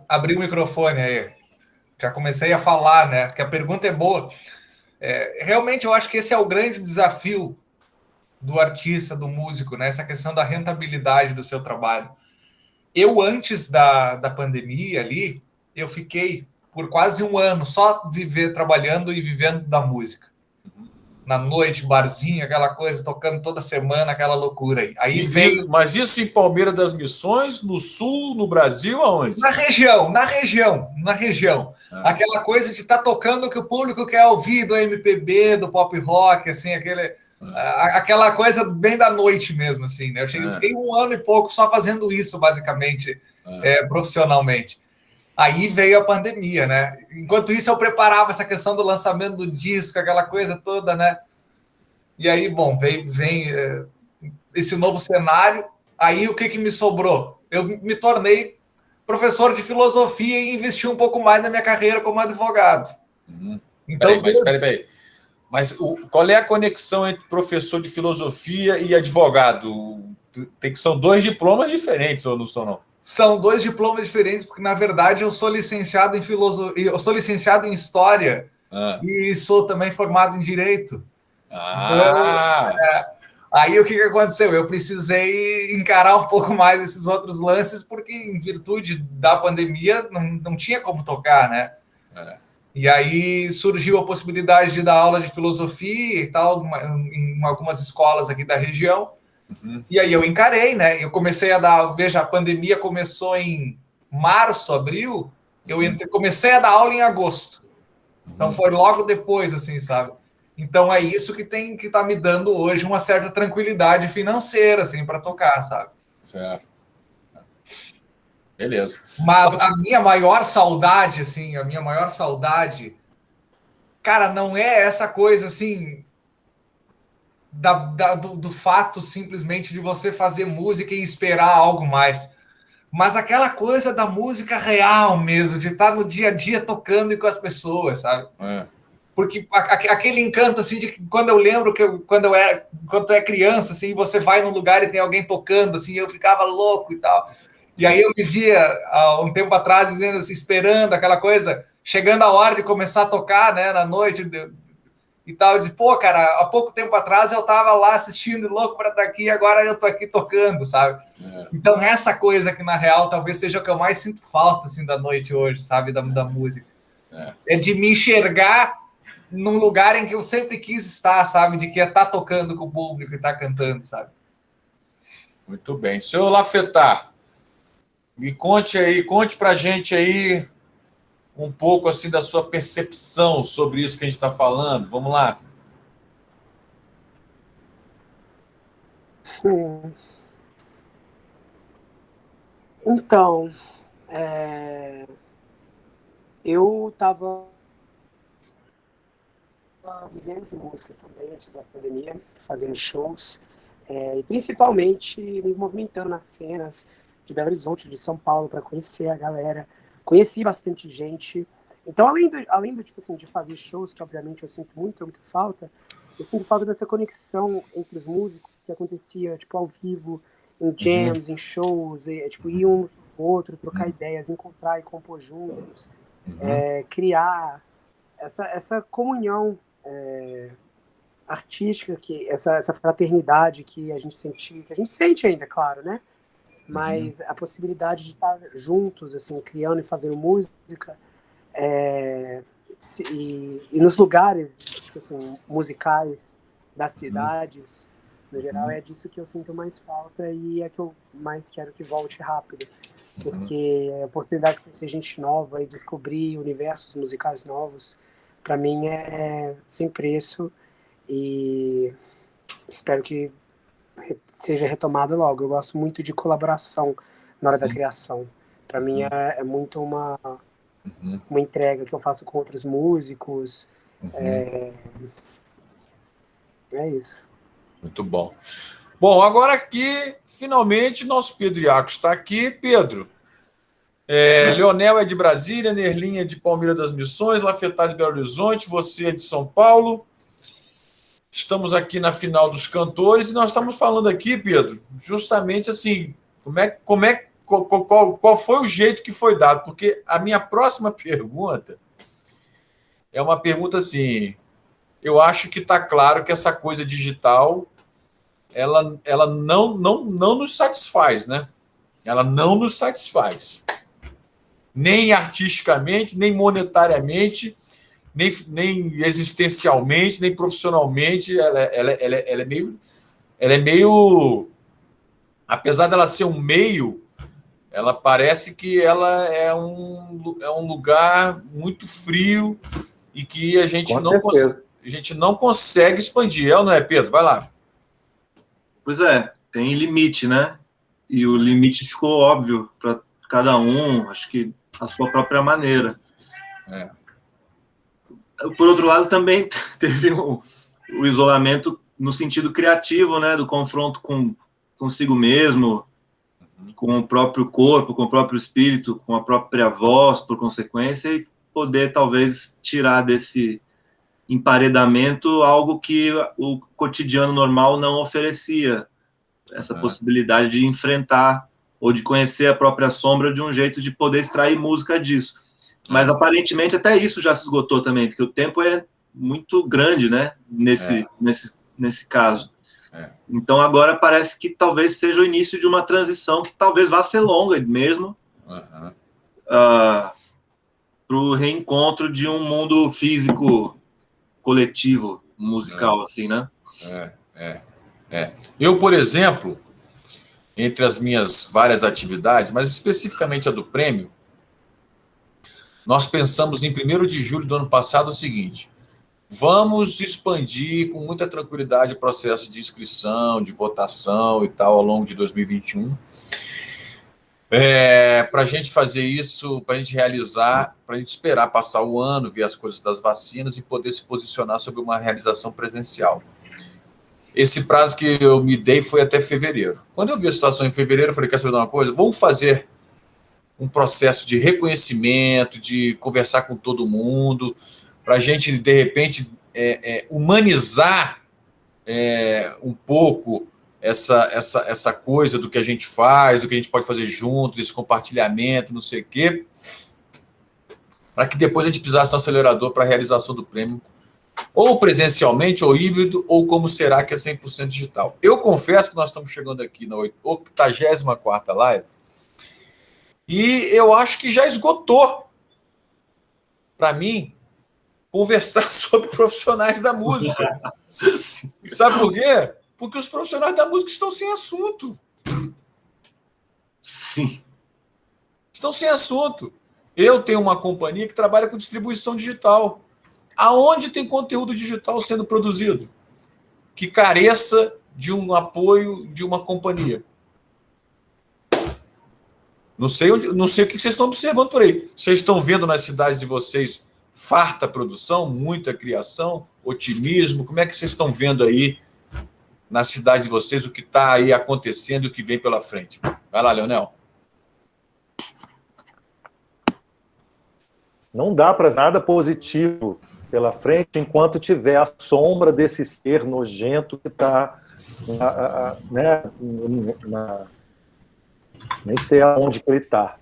Abri o microfone aí. Já comecei a falar, né? Porque a pergunta é boa. Realmente, eu acho que esse é o grande desafio do artista, do músico, né? Essa questão da rentabilidade do seu trabalho. Eu, antes da pandemia ali, eu fiquei por quase um ano só trabalhando e vivendo da música. Na noite, barzinho, aquela coisa, tocando toda semana, aquela loucura aí. Mas isso em Palmeira das Missões, no Sul, no Brasil, aonde? Na região. Aquela coisa de estar tocando o que o público quer ouvir, do MPB, do pop rock, assim, aquela coisa bem da noite mesmo, assim, né? Eu fiquei um ano e pouco só fazendo isso, basicamente, profissionalmente. Aí veio a pandemia, né? Enquanto isso, eu preparava essa questão do lançamento do disco, aquela coisa toda, né? E aí, bom, vem esse novo cenário. Aí, o que me sobrou? Eu me tornei professor de filosofia e investi um pouco mais na minha carreira como advogado. Então, peraí. Mas qual é a conexão entre professor de filosofia e advogado? São 2 diplomas diferentes, ou não são, não? São 2 diplomas diferentes, porque, na verdade, eu sou licenciado em filosofia, eu sou licenciado em História e sou também formado em Direito. Então, aí o que aconteceu? Eu precisei encarar um pouco mais esses outros lances, porque, em virtude da pandemia, não tinha como tocar, né? E aí surgiu a possibilidade de dar aula de filosofia e tal, em algumas escolas aqui da região. E aí eu encarei, né? Eu comecei a dar... Veja, a pandemia começou em março, abril. Eu comecei a dar aula em agosto. Então foi logo depois, assim, sabe? Então é isso que tá me dando hoje uma certa tranquilidade financeira, assim, para tocar, sabe? Certo. Beleza. Mas a minha maior saudade, assim, cara, não é essa coisa, assim, do fato simplesmente de você fazer música e esperar algo mais. Mas aquela coisa da música real mesmo, de estar no dia a dia tocando e com as pessoas, sabe? Porque aquele encanto, assim, de quando eu lembro que quando tu é criança, assim, você vai num lugar e tem alguém tocando, assim, eu ficava louco e tal. E aí eu me via, há um tempo atrás, dizendo assim, esperando aquela coisa, chegando a hora de começar a tocar, né, na noite e tal. Eu disse, pô, cara, há pouco tempo atrás eu tava lá assistindo, louco para estar aqui, agora eu tô aqui tocando, sabe? Então essa coisa que, na real, talvez seja o que eu mais sinto falta, assim, da noite hoje, sabe, da música. É de me enxergar num lugar em que eu sempre quis estar, sabe? De que é estar tocando com o público e estar cantando, sabe? Muito bem. Senhor Lafetar, me conte pra gente aí um pouco assim da sua percepção sobre isso que a gente está falando. Vamos lá. Então, eu estava vivendo de música também antes da pandemia, fazendo shows, e principalmente me movimentando nas cenas de Belo Horizonte, de São Paulo, para conhecer a galera. Conheci bastante gente. Então, além do tipo assim, de fazer shows, que obviamente eu sinto muito falta, eu sinto falta dessa conexão entre os músicos que acontecia tipo ao vivo, em jams, em shows, tipo ir um com o outro, trocar ideias, encontrar e compor juntos, criar essa comunhão artística, essa fraternidade que a gente sente ainda, claro, né? Mas a possibilidade de estar juntos, assim, criando e fazendo música, e nos lugares, tipo assim, musicais das cidades, no geral, é disso que eu sinto mais falta e é que eu mais quero que volte rápido, porque a oportunidade de conhecer gente nova e descobrir universos musicais novos, para mim é sem preço, e espero que seja retomada logo. Eu gosto muito de colaboração na hora da criação. Para mim é muito uma entrega que eu faço com outros músicos. É isso. Muito bom. Bom, agora aqui, finalmente, nosso Pedro Iaco está aqui. Pedro, Leonel é de Brasília, Nerlinha é de Palmeira das Missões, Lafetar de Belo Horizonte, você é de São Paulo. Estamos aqui na final dos cantores e nós estamos falando aqui, Pedro, justamente assim, qual foi o jeito que foi dado? Porque a minha próxima pergunta é uma pergunta assim, eu acho que está claro que essa coisa digital, ela não nos satisfaz, né? Ela não nos satisfaz. Nem artisticamente, nem monetariamente, nem existencialmente, nem profissionalmente. Ela é meio... Apesar dela ser um meio, ela parece que ela é um lugar muito frio e que a gente não consegue expandir. Não é, Pedro? Vai lá. Pois é, tem limite, né? E o limite ficou óbvio para cada um, acho que a sua própria maneira. Por outro lado, também teve o isolamento no sentido criativo, né? Do confronto consigo mesmo, com o próprio corpo, com o próprio espírito, com a própria voz, por consequência, e poder, talvez, tirar emparedamento, algo que o cotidiano normal não oferecia, essa possibilidade de enfrentar ou de conhecer a própria sombra de um jeito de poder extrair música disso. Mas aparentemente até isso já se esgotou também, porque o tempo é muito grande, né, nesse caso. Então agora parece que talvez seja o início de uma transição que talvez vá ser longa mesmo, para o reencontro de um mundo físico coletivo, musical, assim, né? Eu, por exemplo, entre as minhas várias atividades, mas especificamente a do prêmio, nós pensamos em 1º de julho do ano passado o seguinte: vamos expandir com muita tranquilidade o processo de inscrição, de votação e tal, ao longo de 2021. Para a gente fazer isso, para a gente realizar, para a gente esperar passar o ano, ver as coisas das vacinas e poder se posicionar sobre uma realização presencial. Esse prazo que eu me dei foi até fevereiro. Quando eu vi a situação em fevereiro, eu falei, quer saber de uma coisa? Vamos fazer um processo de reconhecimento, de conversar com todo mundo, para a gente, de repente, humanizar um pouco essa coisa do que a gente faz, do que a gente pode fazer junto, desse compartilhamento, não sei o quê, para que depois a gente pisasse no acelerador para a realização do prêmio, ou presencialmente, ou híbrido, ou como será que é 100% digital. Eu confesso que nós estamos chegando aqui na 84ª live, e eu acho que já esgotou, para mim, conversar sobre profissionais da música. Sabe por quê? Porque os profissionais da música estão sem assunto. Sim. Estão sem assunto. Eu tenho uma companhia que trabalha com distribuição digital. Aonde tem conteúdo digital sendo produzido que careça de um apoio de uma companhia? Não sei o que vocês estão observando por aí. Vocês estão vendo nas cidades de vocês farta produção, muita criação, otimismo? Como é que vocês estão vendo aí nas cidades de vocês o que está aí acontecendo e o que vem pela frente? Vai lá, Leonel. Não dá para nada positivo pela frente enquanto tiver a sombra desse ser nojento que está nem sei aonde que ele está.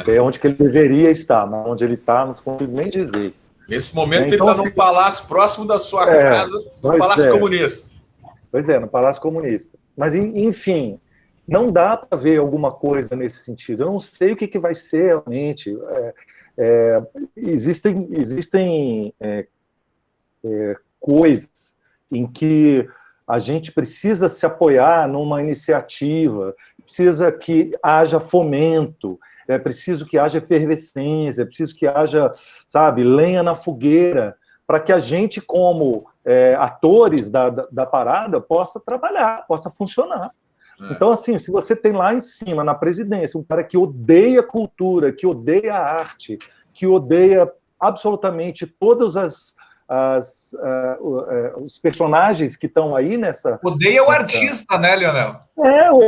Sei onde que ele deveria estar, mas onde ele está, não consigo nem dizer. Nesse momento Então, ele está num palácio próximo da sua casa, no Palácio Comunista. Pois é, no Palácio Comunista. Mas, enfim, não dá para ver alguma coisa nesse sentido. Eu não sei o que vai ser realmente. Existem coisas em que a gente precisa se apoiar numa iniciativa, precisa que haja fomento, é preciso que haja efervescência, é preciso que haja, sabe, lenha na fogueira, para que a gente, como atores da parada, possa trabalhar, possa funcionar. Então, assim, se você tem lá em cima, na presidência, um cara que odeia cultura, que odeia arte, que odeia absolutamente todas os personagens que estão aí nessa... Odeia o artista, né, Leonel?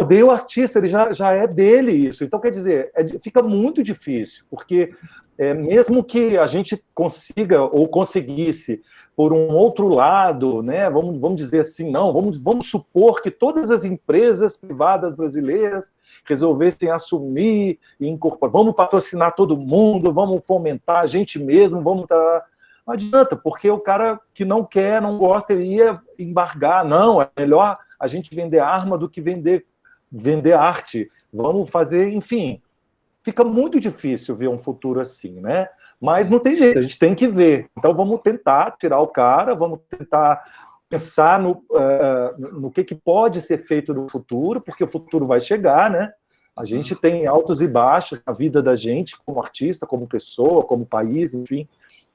Odeia o artista, ele já é dele isso. Então, quer dizer, fica muito difícil, porque mesmo que a gente consiga ou conseguisse por um outro lado, né, vamos dizer assim, não, vamos supor que todas as empresas privadas brasileiras resolvessem assumir e incorporar, vamos patrocinar todo mundo, vamos fomentar a gente mesmo, vamos dar... Não adianta, porque o cara que não quer, não gosta, ele ia embargar. Não, é melhor a gente vender arma do que vender arte. Vamos fazer, enfim. Fica muito difícil ver um futuro assim, né? Mas não tem jeito, a gente tem que ver. Então vamos tentar tirar o cara, vamos tentar pensar no que pode ser feito no futuro, porque o futuro vai chegar, né? A gente tem altos e baixos na vida da gente, como artista, como pessoa, como país, enfim.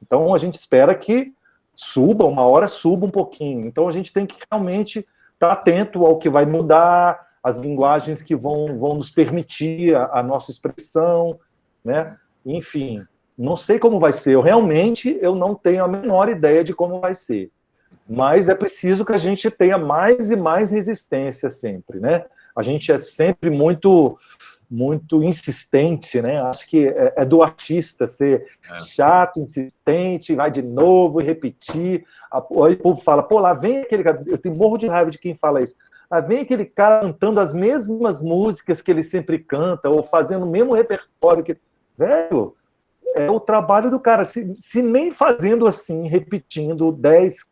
Então, a gente espera que uma hora suba um pouquinho. Então, a gente tem que realmente estar atento ao que vai mudar, as linguagens que vão nos permitir a nossa expressão, né? Enfim, não sei como vai ser. Eu não tenho a menor ideia de como vai ser. Mas é preciso que a gente tenha mais e mais resistência sempre, né? A gente é sempre muito muito insistente, né? Acho que é do artista ser chato, insistente, vai de novo e repetir. Aí o povo fala, pô, lá vem aquele cara, eu tenho morro de raiva de quem fala isso. Lá vem aquele cara cantando as mesmas músicas que ele sempre canta, ou fazendo o mesmo repertório que... Velho, é o trabalho do cara. Se nem fazendo assim, repetindo 10,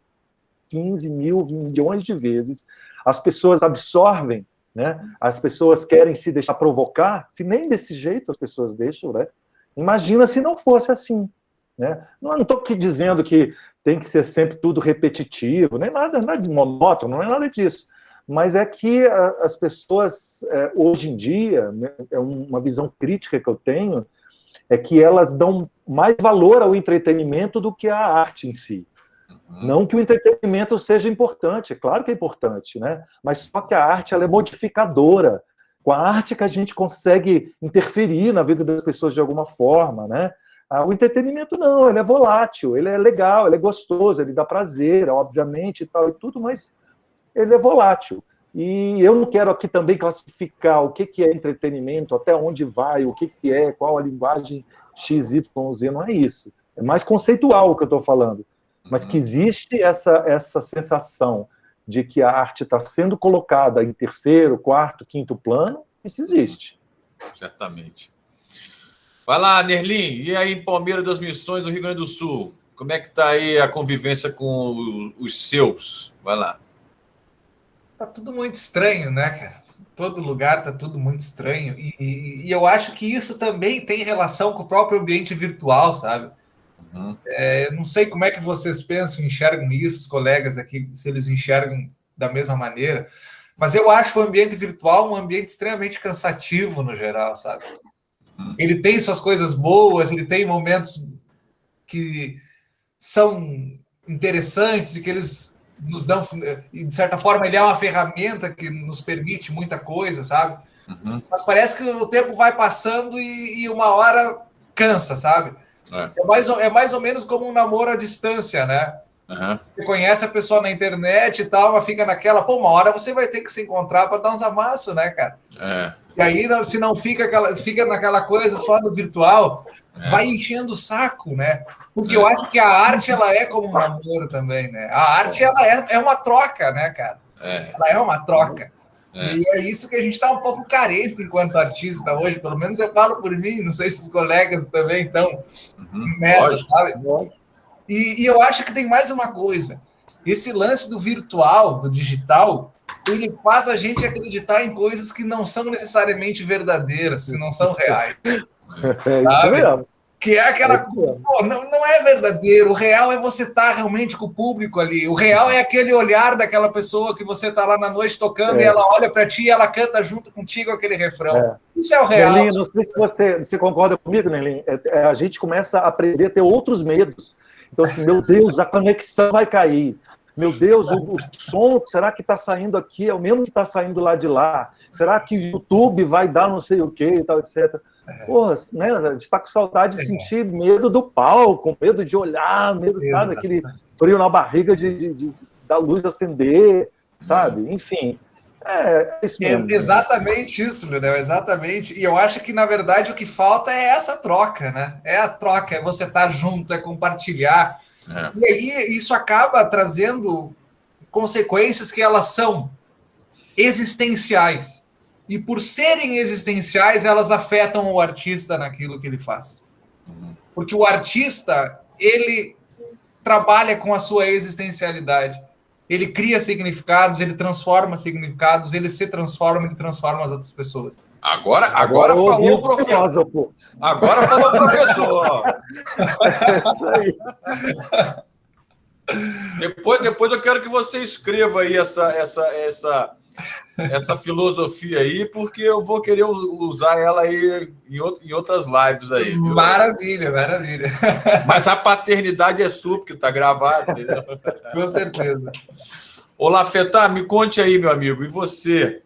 15 mil, milhões de vezes, as pessoas absorvem, né? As pessoas querem se deixar provocar, se nem desse jeito as pessoas deixam, né? Imagina se não fosse assim, né? Não estou aqui dizendo que tem que ser sempre tudo repetitivo, nem nada de monótono, não é nada disso. Mas é que as pessoas, hoje em dia, né, é uma visão crítica que eu tenho, é que elas dão mais valor ao entretenimento do que à arte em si. Não que o entretenimento seja importante, é claro que é importante, né? Mas só que a arte ela é modificadora. Com a arte que a gente consegue interferir na vida das pessoas de alguma forma, né? O entretenimento não, ele é volátil, ele é legal, ele é gostoso, ele dá prazer, obviamente, e tal e tudo, mas ele é volátil. E eu não quero aqui também classificar o que é entretenimento, até onde vai, o que é, qual a linguagem X, Y, Z, não é isso. É mais conceitual o que eu estou falando. Mas que existe essa sensação de que a arte está sendo colocada em terceiro, quarto, quinto plano, isso existe. Certamente. Vai lá, Nerlin, e aí em Palmeiras das Missões, do Rio Grande do Sul? Como é que está aí a convivência com os seus? Vai lá. Tá tudo muito estranho, né, cara? Todo lugar tá tudo muito estranho. E eu acho que isso também tem relação com o próprio ambiente virtual, sabe? Não sei como é que vocês pensam, enxergam isso, os colegas aqui, se eles enxergam da mesma maneira, mas eu acho o ambiente virtual um ambiente extremamente cansativo no geral, sabe? Ele tem suas coisas boas, ele tem momentos que são interessantes e que eles nos dão, e de certa forma ele é uma ferramenta que nos permite muita coisa, sabe? Mas parece que o tempo vai passando e uma hora cansa, sabe? É mais ou menos como um namoro à distância, né? Você conhece a pessoa na internet e tal, mas fica naquela, pô, uma hora você vai ter que se encontrar para dar uns amassos, né, cara? E aí, se não fica naquela coisa só do virtual, vai enchendo o saco, né? Porque eu acho que a arte, ela é como um namoro também, né? A arte, ela é uma troca, né, cara? Ela é uma troca. E é isso que a gente está um pouco carente enquanto artista hoje, pelo menos eu falo por mim, não sei se os colegas também estão nessa, sabe? E eu acho que tem mais uma coisa. Esse lance do virtual, do digital, ele faz a gente acreditar em coisas que não são necessariamente verdadeiras, que não são reais. Isso mesmo. Que é aquela coisa, não é verdadeiro. O real é você estar realmente com o público ali. O real é aquele olhar daquela pessoa que você está lá na noite tocando e ela olha para ti e ela canta junto contigo aquele refrão. Isso é o real. Nerlin, não sei se você concorda comigo, Nerlin. A gente começa a aprender a ter outros medos. Então, assim, meu Deus, a conexão vai cair. Meu Deus, o som, será que está saindo aqui? É o mesmo que está saindo lá de lá? Será que o YouTube vai dar não sei o quê e tal, etc. Porra, né? A gente está com saudade de sentir medo do palco, medo de olhar, medo, sabe? Aquele frio na barriga da luz acender, sabe? Enfim, é isso mesmo. Exatamente isso, Leonel, exatamente. E eu acho que, na verdade, o que falta é essa troca, né? É a troca, é você estar junto, é compartilhar. E aí isso acaba trazendo consequências que elas são existenciais. E por serem existenciais, elas afetam o artista naquilo que ele faz. Porque o artista, ele trabalha com a sua existencialidade. Ele cria significados, ele transforma significados, ele se transforma, ele transforma as outras pessoas. Agora falou o professor. Agora falou o professor. É isso aí. Depois eu quero que você escreva aí essa filosofia aí, porque eu vou querer usar ela aí em outras lives aí. Viu? Maravilha, maravilha. Mas a paternidade é sua, porque está gravado, entendeu? Com certeza. Olá, Fetá, me conte aí, meu amigo, e você?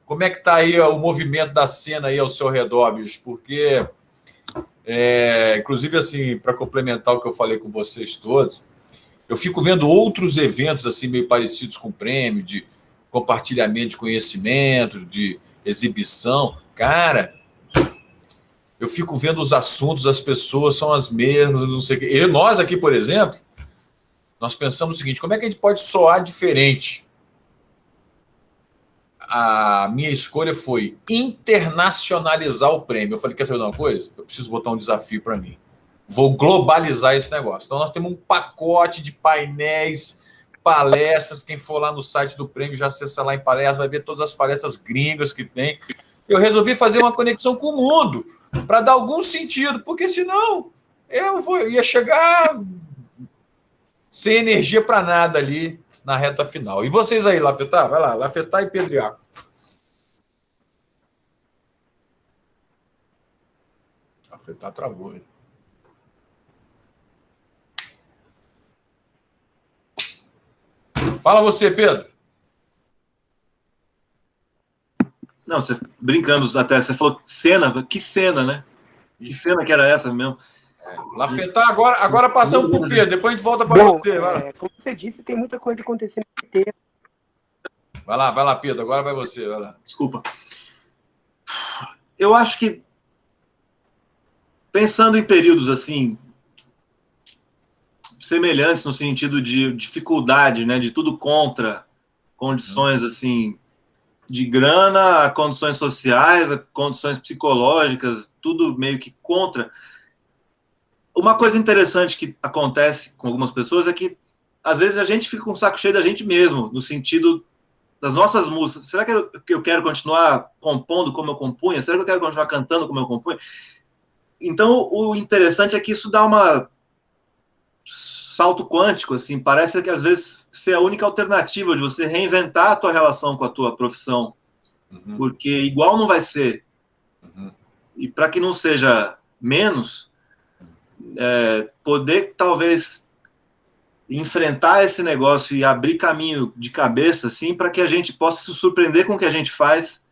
Como é que está aí o movimento da cena aí ao seu redor, bicho? Porque, inclusive, assim, para complementar o que eu falei com vocês todos, eu fico vendo outros eventos assim meio parecidos com o prêmio, de compartilhamento de conhecimento, de exibição. Cara, eu fico vendo os assuntos, as pessoas são as mesmas, não sei o quê. E nós aqui, por exemplo, nós pensamos o seguinte: como é que a gente pode soar diferente? A minha escolha foi internacionalizar o prêmio. Eu falei, quer saber de uma coisa? Eu preciso botar um desafio para mim. Vou globalizar esse negócio. Então, nós temos um pacote de painéis, palestras. Quem for lá no site do prêmio já acessa lá em palestras, vai ver todas as palestras gringas que tem. Eu resolvi fazer uma conexão com o mundo para dar algum sentido, porque senão eu ia chegar sem energia para nada ali na reta final. E vocês aí, Lafetá? Vai lá, Lafetá e Pedriaco. Lafetá travou, hein? Fala você, Pedro. Não, você brincando até, você falou cena, que cena, né? Que cena que era essa mesmo? Lafetá, agora passamos para o Pedro, depois a gente volta para você. Como você disse, tem muita coisa acontecendo inteiro. Vai lá, Pedro, agora vai você. Vai lá. Desculpa. Eu acho que, pensando em períodos assim, semelhantes no sentido de dificuldade, né, de tudo contra, condições assim, de grana, a condições sociais, a condições psicológicas, tudo meio que contra. Uma coisa interessante que acontece com algumas pessoas é que, às vezes, a gente fica com o saco cheio da gente mesmo, no sentido das nossas músicas. Será que eu quero continuar compondo como eu compunha? Será que eu quero continuar cantando como eu compunha? Então, o interessante é que isso dá uma salto quântico, assim, parece que às vezes ser a única alternativa de você reinventar a tua relação com a tua profissão, porque igual não vai ser. E para que não seja menos, poder talvez enfrentar esse negócio e abrir caminho de cabeça, assim, para que a gente possa se surpreender com o que a gente faz,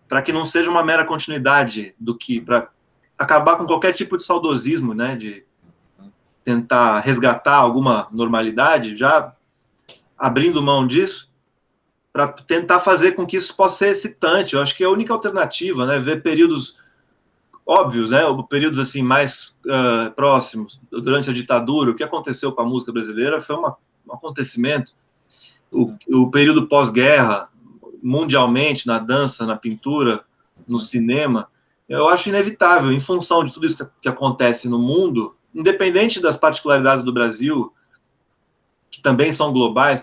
para que não seja uma mera continuidade do que, para acabar com qualquer tipo de saudosismo, né, de tentar resgatar alguma normalidade, já abrindo mão disso, para tentar fazer com que isso possa ser excitante. Eu acho que é a única alternativa, né, ver períodos óbvios, né, períodos assim mais próximos, durante a ditadura, o que aconteceu com a música brasileira foi um acontecimento. O período pós-guerra, mundialmente, na dança, na pintura, no cinema, eu acho inevitável, em função de tudo isso que acontece no mundo, independente das particularidades do Brasil, que também são globais,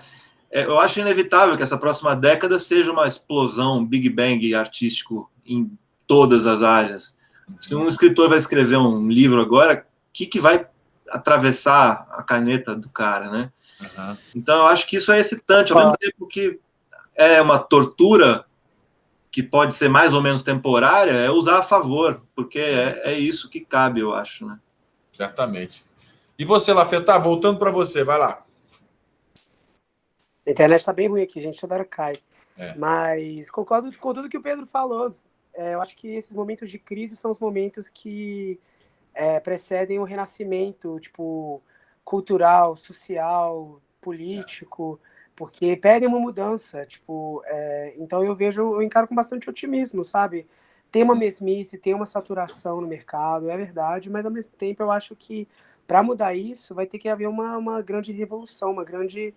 eu acho inevitável que essa próxima década seja uma explosão, um Big Bang artístico em todas as áreas. Se um escritor vai escrever um livro agora, o que vai atravessar a caneta do cara, né? Então, eu acho que isso é excitante, ao mesmo tempo que é uma tortura que pode ser mais ou menos temporária, é usar a favor, porque é isso que cabe, eu acho, né? Certamente. E você, Lafetá, voltando para você, vai lá. A internet está bem ruim aqui, gente, toda hora cai. Mas concordo com tudo que o Pedro falou. Eu acho que esses momentos de crise são os momentos que precedem o renascimento, tipo, cultural, social, político, porque pedem uma mudança, tipo, então eu encaro com bastante otimismo, sabe? Tem uma mesmice, tem uma saturação no mercado, é verdade, mas ao mesmo tempo eu acho que para mudar isso vai ter que haver uma grande revolução, uma grande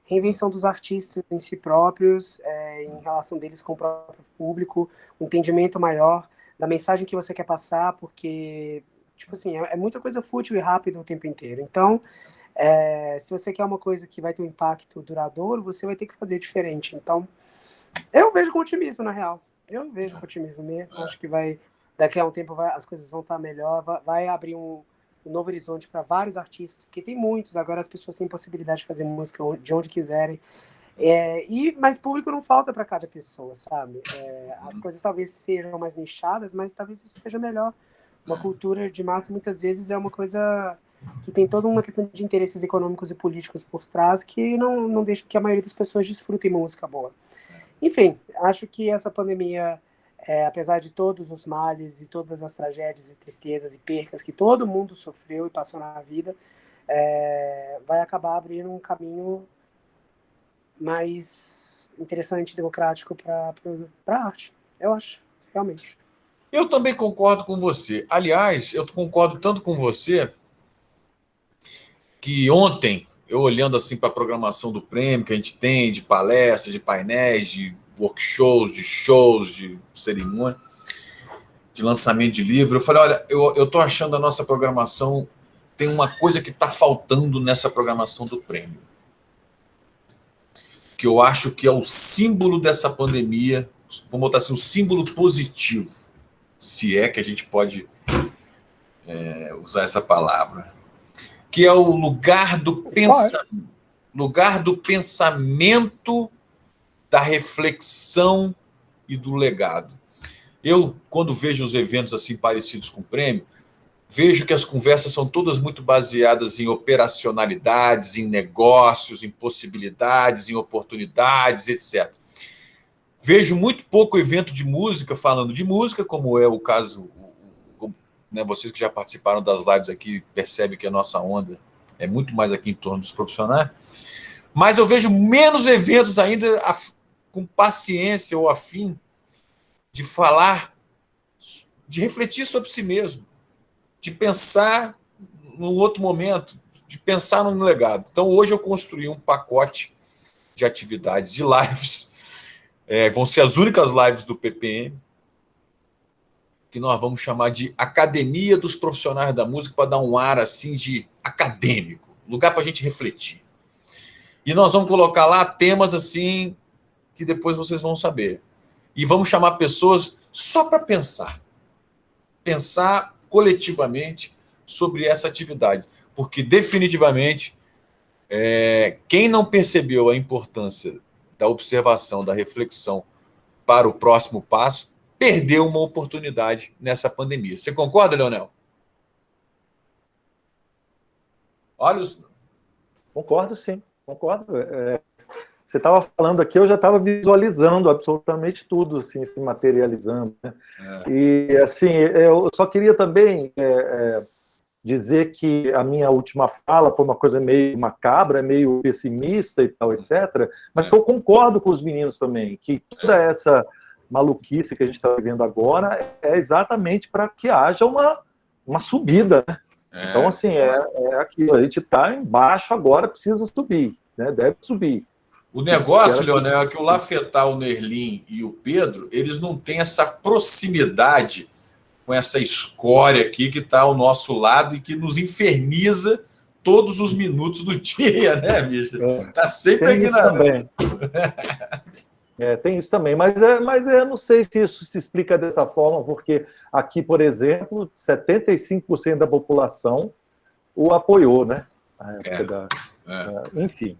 reinvenção dos artistas em si próprios, em relação deles com o próprio público, um entendimento maior da mensagem que você quer passar, porque, tipo assim, é muita coisa fútil e rápida o tempo inteiro. Então, se você quer uma coisa que vai ter um impacto duradouro, você vai ter que fazer diferente. Então, eu vejo com otimismo, na real. Eu vejo com otimismo mesmo. Acho que daqui a um tempo as coisas vão estar melhor, vai abrir um novo horizonte para vários artistas, porque tem muitos, agora as pessoas têm possibilidade de fazer música de onde quiserem. Mas público não falta para cada pessoa, sabe? As coisas talvez sejam mais nichadas, mas talvez isso seja melhor. Uma cultura de massa, muitas vezes, é uma coisa que tem toda uma questão de interesses econômicos e políticos por trás que não deixa que a maioria das pessoas desfrutem música boa. Enfim, acho que essa pandemia, apesar de todos os males e todas as tragédias e tristezas e percas que todo mundo sofreu e passou na vida, vai acabar abrindo um caminho mais interessante e democrático para a arte, eu acho, realmente. Eu também concordo com você. Aliás, eu concordo tanto com você que ontem, eu olhando assim para a programação do prêmio que a gente tem, de palestras, de painéis, de workshows, de cerimônia, de lançamento de livro, eu falei, olha, eu estou achando a nossa programação, tem uma coisa que está faltando nessa programação do prêmio, que eu acho que é o símbolo dessa pandemia, vamos botar assim, um símbolo positivo, se é que a gente pode usar essa palavra, que é o lugar do pensamento, da reflexão e do legado. Eu, quando vejo os eventos assim parecidos com o prêmio, vejo que as conversas são todas muito baseadas em operacionalidades, em negócios, em possibilidades, em oportunidades, etc. Vejo muito pouco evento de música falando de música, como é o caso, né, vocês que já participaram das lives aqui percebem que a nossa onda é muito mais aqui em torno dos profissionais, mas eu vejo menos eventos ainda com paciência ou afim de falar, de refletir sobre si mesmo, de pensar num outro momento, de pensar num legado. Então, hoje eu construí um pacote de atividades, de lives, vão ser as únicas lives do PPM, que nós vamos chamar de Academia dos Profissionais da Música, para dar um ar assim de acadêmico, lugar para a gente refletir. E nós vamos colocar lá temas assim que depois vocês vão saber. E vamos chamar pessoas só para pensar coletivamente sobre essa atividade, porque definitivamente quem não percebeu a importância da observação, da reflexão para o próximo passo, perdeu uma oportunidade nessa pandemia. Você concorda, Leonel? Olha os... Concordo, sim. Concordo. Você estava falando aqui, eu já estava visualizando absolutamente tudo, assim, se materializando, né? E, assim, eu só queria também dizer que a minha última fala foi uma coisa meio macabra, meio pessimista e tal, etc. Mas eu concordo com os meninos também, que toda essa maluquice que a gente está vivendo agora é exatamente para que haja uma subida, né? Então, assim, aquilo, a gente está embaixo agora, precisa subir, né? Deve subir. O negócio, Leonel, é que o Lafetar, o Nerlin e o Pedro, eles não têm essa proximidade com essa escória aqui que está ao nosso lado e que nos inferniza todos os minutos do dia, né, bicho? Está sempre ignorando. Tem isso também, mas eu não sei se isso se explica dessa forma, porque aqui, por exemplo, 75% da população o apoiou, né? Enfim.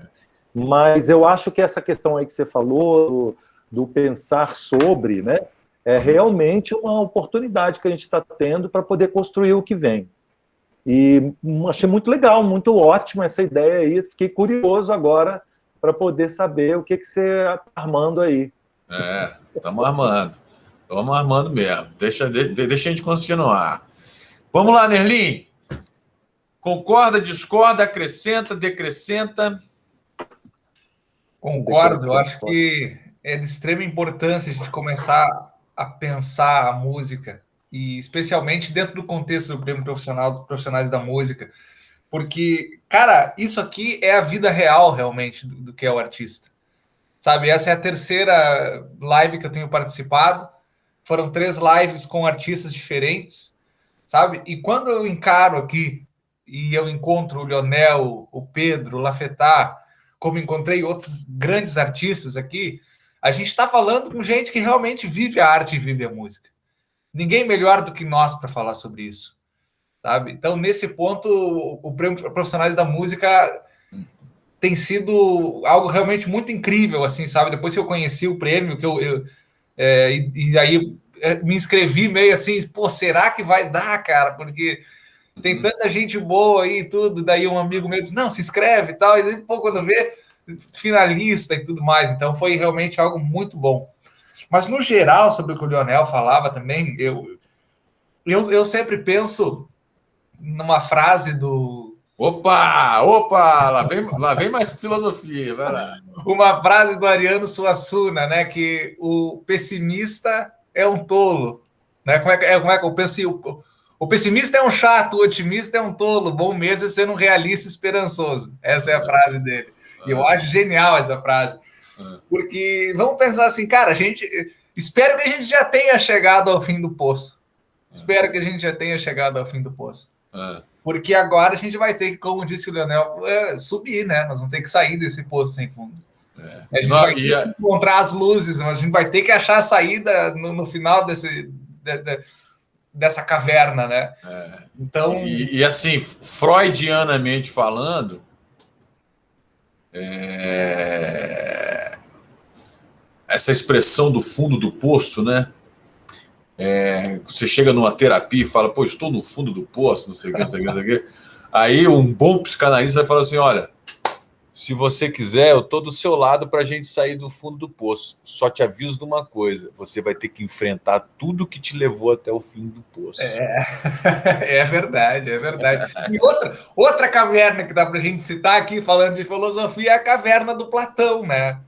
Mas eu acho que essa questão aí que você falou, do pensar sobre, né, é realmente uma oportunidade que a gente está tendo para poder construir o que vem. E achei muito legal, muito ótima essa ideia aí. Fiquei curioso agora para poder saber o que você está armando aí. Estamos armando. Estamos armando mesmo. Deixa a gente continuar. Vamos lá, Nerlin. Concorda, discorda, acrescenta, decrescenta? Concordo, eu acho que é de extrema importância a gente começar a pensar a música, e especialmente dentro do contexto do prêmio profissional, dos profissionais da música, porque, cara, isso aqui é a vida real, realmente, do que é o artista. Sabe, essa é a terceira live que eu tenho participado, foram 3 lives com artistas diferentes, sabe? E quando eu encaro aqui, e eu encontro o Leonel, o Pedro, o Lafetar, como encontrei outros grandes artistas aqui, a gente está falando com gente que realmente vive a arte e vive a música. Ninguém melhor do que nós para falar sobre isso, sabe? Então, nesse ponto, o Prêmio Profissionais da Música tem sido algo realmente muito incrível, assim, sabe? Depois que eu conheci o prêmio, e aí me inscrevi meio assim, pô, será que vai dar, cara? Porque tem tanta gente boa aí e tudo, daí um amigo meu disse, não, se inscreve e tal, e daí, pô, quando vê, finalista e tudo mais, então foi realmente algo muito bom. Mas, no geral, sobre o que o Leonel falava também, eu sempre penso numa frase do... Opa, lá vem mais filosofia, vai lá. Uma frase do Ariano Suassuna, né, que o pessimista é um tolo, Né? Como é que eu pensei? O pessimista é um chato, o otimista é um tolo, bom mesmo é ser um realista esperançoso. Essa é a frase dele. E eu acho genial essa frase. Porque vamos pensar assim, cara, espero que a gente já tenha chegado ao fim do poço. Espero que a gente já tenha chegado ao fim do poço. Porque agora a gente vai ter que, como disse o Leonel, subir, né? Nós vamos ter que sair desse poço sem fundo. A gente vai ter que encontrar as luzes, a gente vai ter que achar a saída no final dessa caverna, né? Então... E assim, freudianamente falando, essa expressão do fundo do poço, né? Você chega numa terapia e fala, pô, estou no fundo do poço, não sei o que, não sei o que, não sei o que. Aí um bom psicanalista vai falar assim, olha, se você quiser, eu estou do seu lado para a gente sair do fundo do poço. Só te aviso de uma coisa, você vai ter que enfrentar tudo que te levou até o fim do poço. É verdade, é verdade. E outra caverna que dá para a gente citar aqui, falando de filosofia, é a caverna do Platão, né?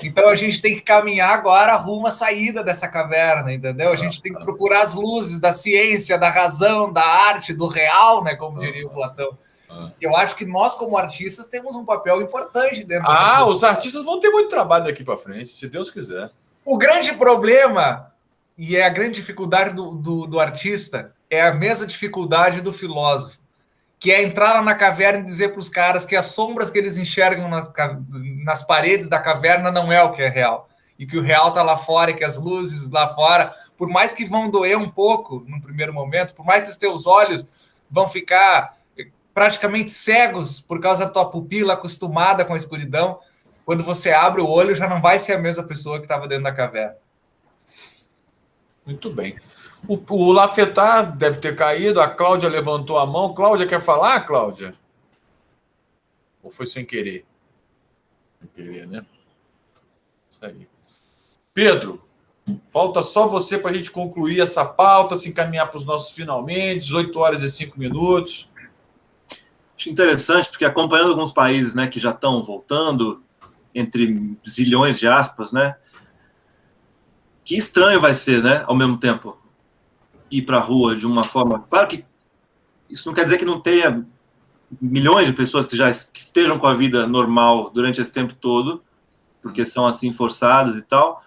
Então a gente tem que caminhar agora rumo à saída dessa caverna, entendeu? A gente tem que procurar as luzes da ciência, da razão, da arte, do real, né? Como diria o Platão. Eu acho que nós, como artistas, temos um papel importante dentro dessa os artistas vão ter muito trabalho daqui para frente, se Deus quiser. O grande problema, e é a grande dificuldade do artista, é a mesma dificuldade do filósofo, que é entrar lá na caverna e dizer para os caras que as sombras que eles enxergam nas paredes da caverna não é o que é real. E que o real está lá fora, e que as luzes lá fora, por mais que vão doer um pouco no primeiro momento, por mais que os teus olhos vão ficar praticamente cegos por causa da tua pupila acostumada com a escuridão, quando você abre o olho já não vai ser a mesma pessoa que estava dentro da caverna. Muito bem. O Lafetar deve ter caído, a Cláudia levantou a mão. Cláudia, quer falar, Cláudia? Ou foi sem querer? Sem querer, né? Isso aí. Pedro, falta só você para a gente concluir essa pauta, se encaminhar para os nossos finalmente, 18 horas e 5 minutos. Acho interessante, porque acompanhando alguns países, né, que já estão voltando, entre zilhões de aspas, né? Que estranho vai ser, né, ao mesmo tempo, ir para a rua de uma forma... Claro que isso não quer dizer que não tenha milhões de pessoas que estejam com a vida normal durante esse tempo todo, porque são assim forçadas e tal,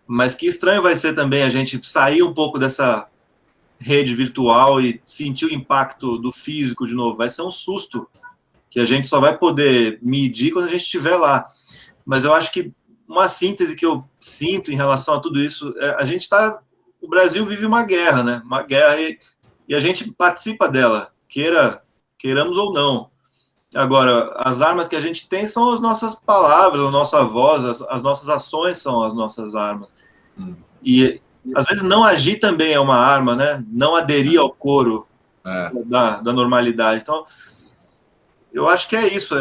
mas que estranho vai ser também a gente sair um pouco dessa rede virtual e sentir o impacto do físico de novo. Vai ser um susto que a gente só vai poder medir quando a gente estiver lá. Mas eu acho que uma síntese que eu sinto em relação a tudo isso, o Brasil vive uma guerra, né? Uma guerra e a gente participa dela, queiramos ou não. Agora, as armas que a gente tem são as nossas palavras, a nossa voz, as nossas ações são as nossas armas. E às vezes não agir também é uma arma, né? Não aderir ao coro da normalidade. Então, eu acho que é isso.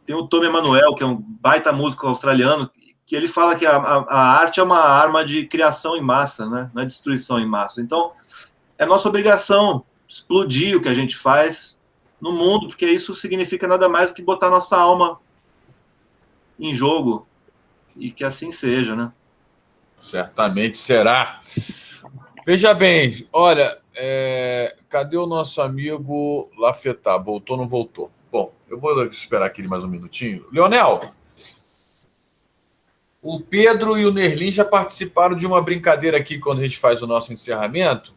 Tem o Tom Emanuel, que é um baita músico australiano, que ele fala que a arte é uma arma de criação em massa, né? Não é destruição em massa. Então, é nossa obrigação explodir o que a gente faz no mundo, porque isso significa nada mais do que botar nossa alma em jogo, e que assim seja, né? Certamente será. Veja bem, olha, cadê o nosso amigo Lafetar? Voltou ou não voltou? Bom, eu vou esperar aqui mais um minutinho. Leonel, o Pedro e o Nerlin já participaram de uma brincadeira aqui quando a gente faz o nosso encerramento,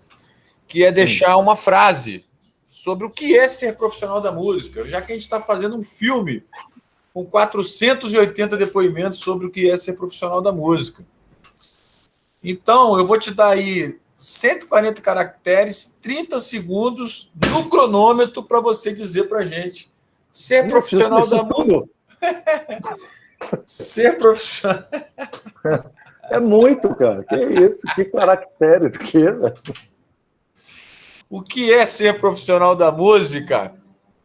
que é deixar uma frase sobre o que é ser profissional da música, já que a gente está fazendo um filme com 480 depoimentos sobre o que é ser profissional da música. Então, eu vou te dar aí 140 caracteres, 30 segundos no cronômetro para você dizer para a gente ser profissional da música. Ser profissional. É muito, cara. Que isso? Que caracteres que é, velho? O que é ser profissional da música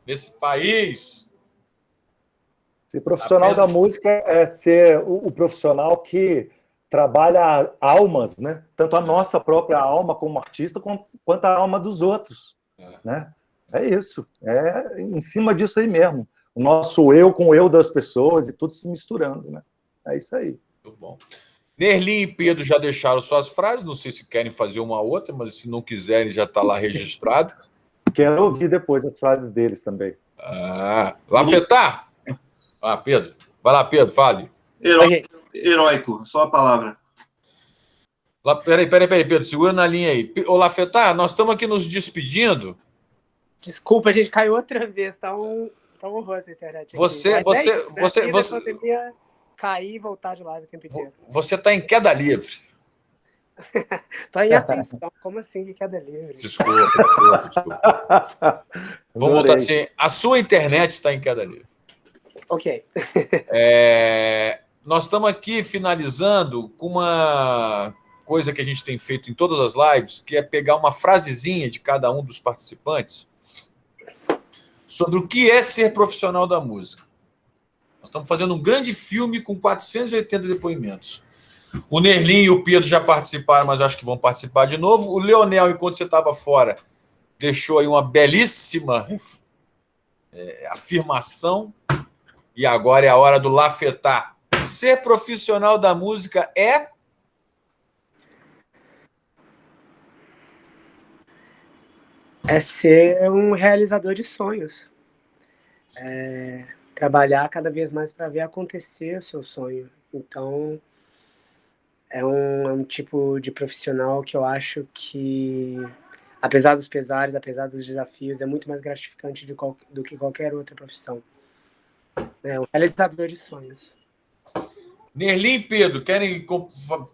nesse país? Ser profissional da música é ser o profissional que trabalha almas, né? Tanto a nossa própria alma como artista, quanto a alma dos outros, né? É isso. É em cima disso aí mesmo. O nosso eu com o eu das pessoas e tudo se misturando, né? É isso aí. Muito bom. Nerlin e Pedro já deixaram suas frases, não sei se querem fazer uma outra, mas se não quiserem, já está lá registrado. Quero ouvir depois as frases deles também. Lafetar? Pedro. Vai lá, Pedro, fale. Heróico, só a palavra. Peraí, Pedro, segura na linha aí. Ô, Lafetar, nós estamos aqui nos despedindo. Desculpa, a gente caiu outra vez, tá um horror a internet aqui. Você cair e voltar de live o tempo inteiro. Você está em queda livre. Tô em ascensão. Como assim que queda livre? Desculpa. Vamos voltar assim. A sua internet está em queda livre. Ok. Nós estamos aqui finalizando com uma coisa que a gente tem feito em todas as lives, que é pegar uma frasezinha de cada um dos participantes sobre o que é ser profissional da música. Nós estamos fazendo um grande filme com 480 depoimentos. O Nerlin e o Pedro já participaram, mas acho que vão participar de novo. O Leonel, enquanto você estava fora, deixou aí uma belíssima afirmação. E agora é a hora do Lafetar. Ser profissional da música é ser um realizador de sonhos. Trabalhar cada vez mais para ver acontecer o seu sonho. Então, é um tipo de profissional que eu acho que, apesar dos pesares, apesar dos desafios, é muito mais gratificante do que qualquer outra profissão. É um realizador de sonhos. Nerlin e Pedro, querem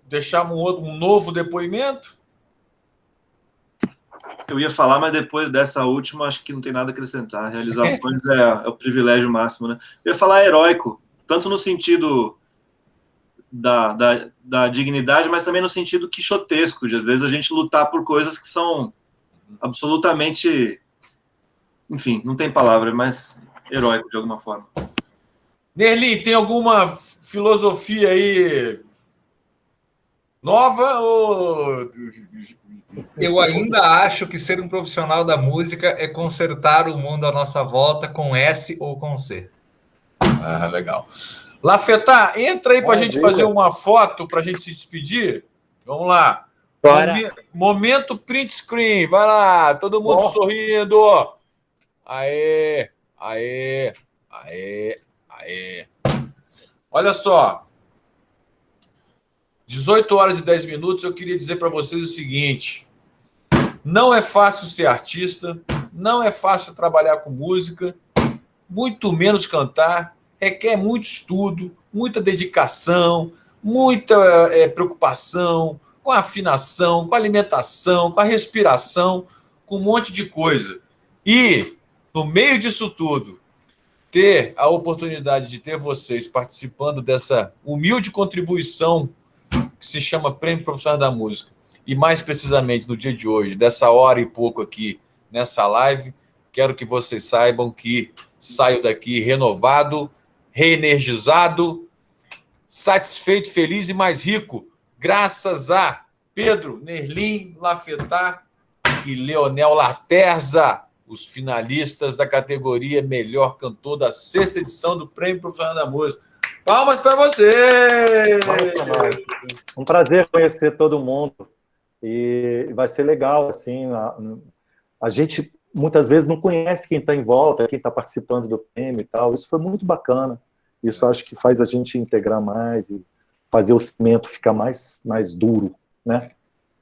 deixar um novo depoimento? Eu ia falar, mas depois dessa última, acho que não tem nada a acrescentar. Realizações é o privilégio máximo, né? Eu ia falar heróico, tanto no sentido da dignidade, mas também no sentido quixotesco, de às vezes a gente lutar por coisas que são absolutamente... Enfim, não tem palavra, mas heróico de alguma forma. Nerlin, tem alguma filosofia aí nova ou... Eu ainda acho que ser um profissional da música é consertar o mundo à nossa volta com S ou com C. Legal. Lafetar, entra aí para a gente fazer uma foto para a gente se despedir. Vamos lá. Momento print screen. Vai lá, todo mundo sorrindo. Aê. Olha só. 18 horas e 10 minutos, eu queria dizer para vocês o seguinte. Não é fácil ser artista, não é fácil trabalhar com música, muito menos cantar, requer muito estudo, muita dedicação, muita preocupação com a afinação, com a alimentação, com a respiração, com um monte de coisa. E, no meio disso tudo, ter a oportunidade de ter vocês participando dessa humilde contribuição que se chama Prêmio Profissional da Música, e mais precisamente no dia de hoje, dessa hora e pouco aqui nessa live, quero que vocês saibam que saio daqui renovado, reenergizado, satisfeito, feliz e mais rico, graças a Pedro, Nerlin, Lafetar e Leonel Laterza, os finalistas da categoria Melhor Cantor da 6ª edição do Prêmio Profissional da Música. Palmas para você! Um prazer conhecer todo mundo. E vai ser legal, assim, a gente muitas vezes não conhece quem está em volta, quem está participando do prêmio e tal. Isso foi muito bacana. Isso acho que faz a gente integrar mais e fazer o cimento ficar mais duro, né?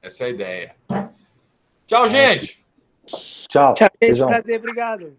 Essa é a ideia. Tchau, gente! Tchau. Tchau, gente. Prazer, obrigado.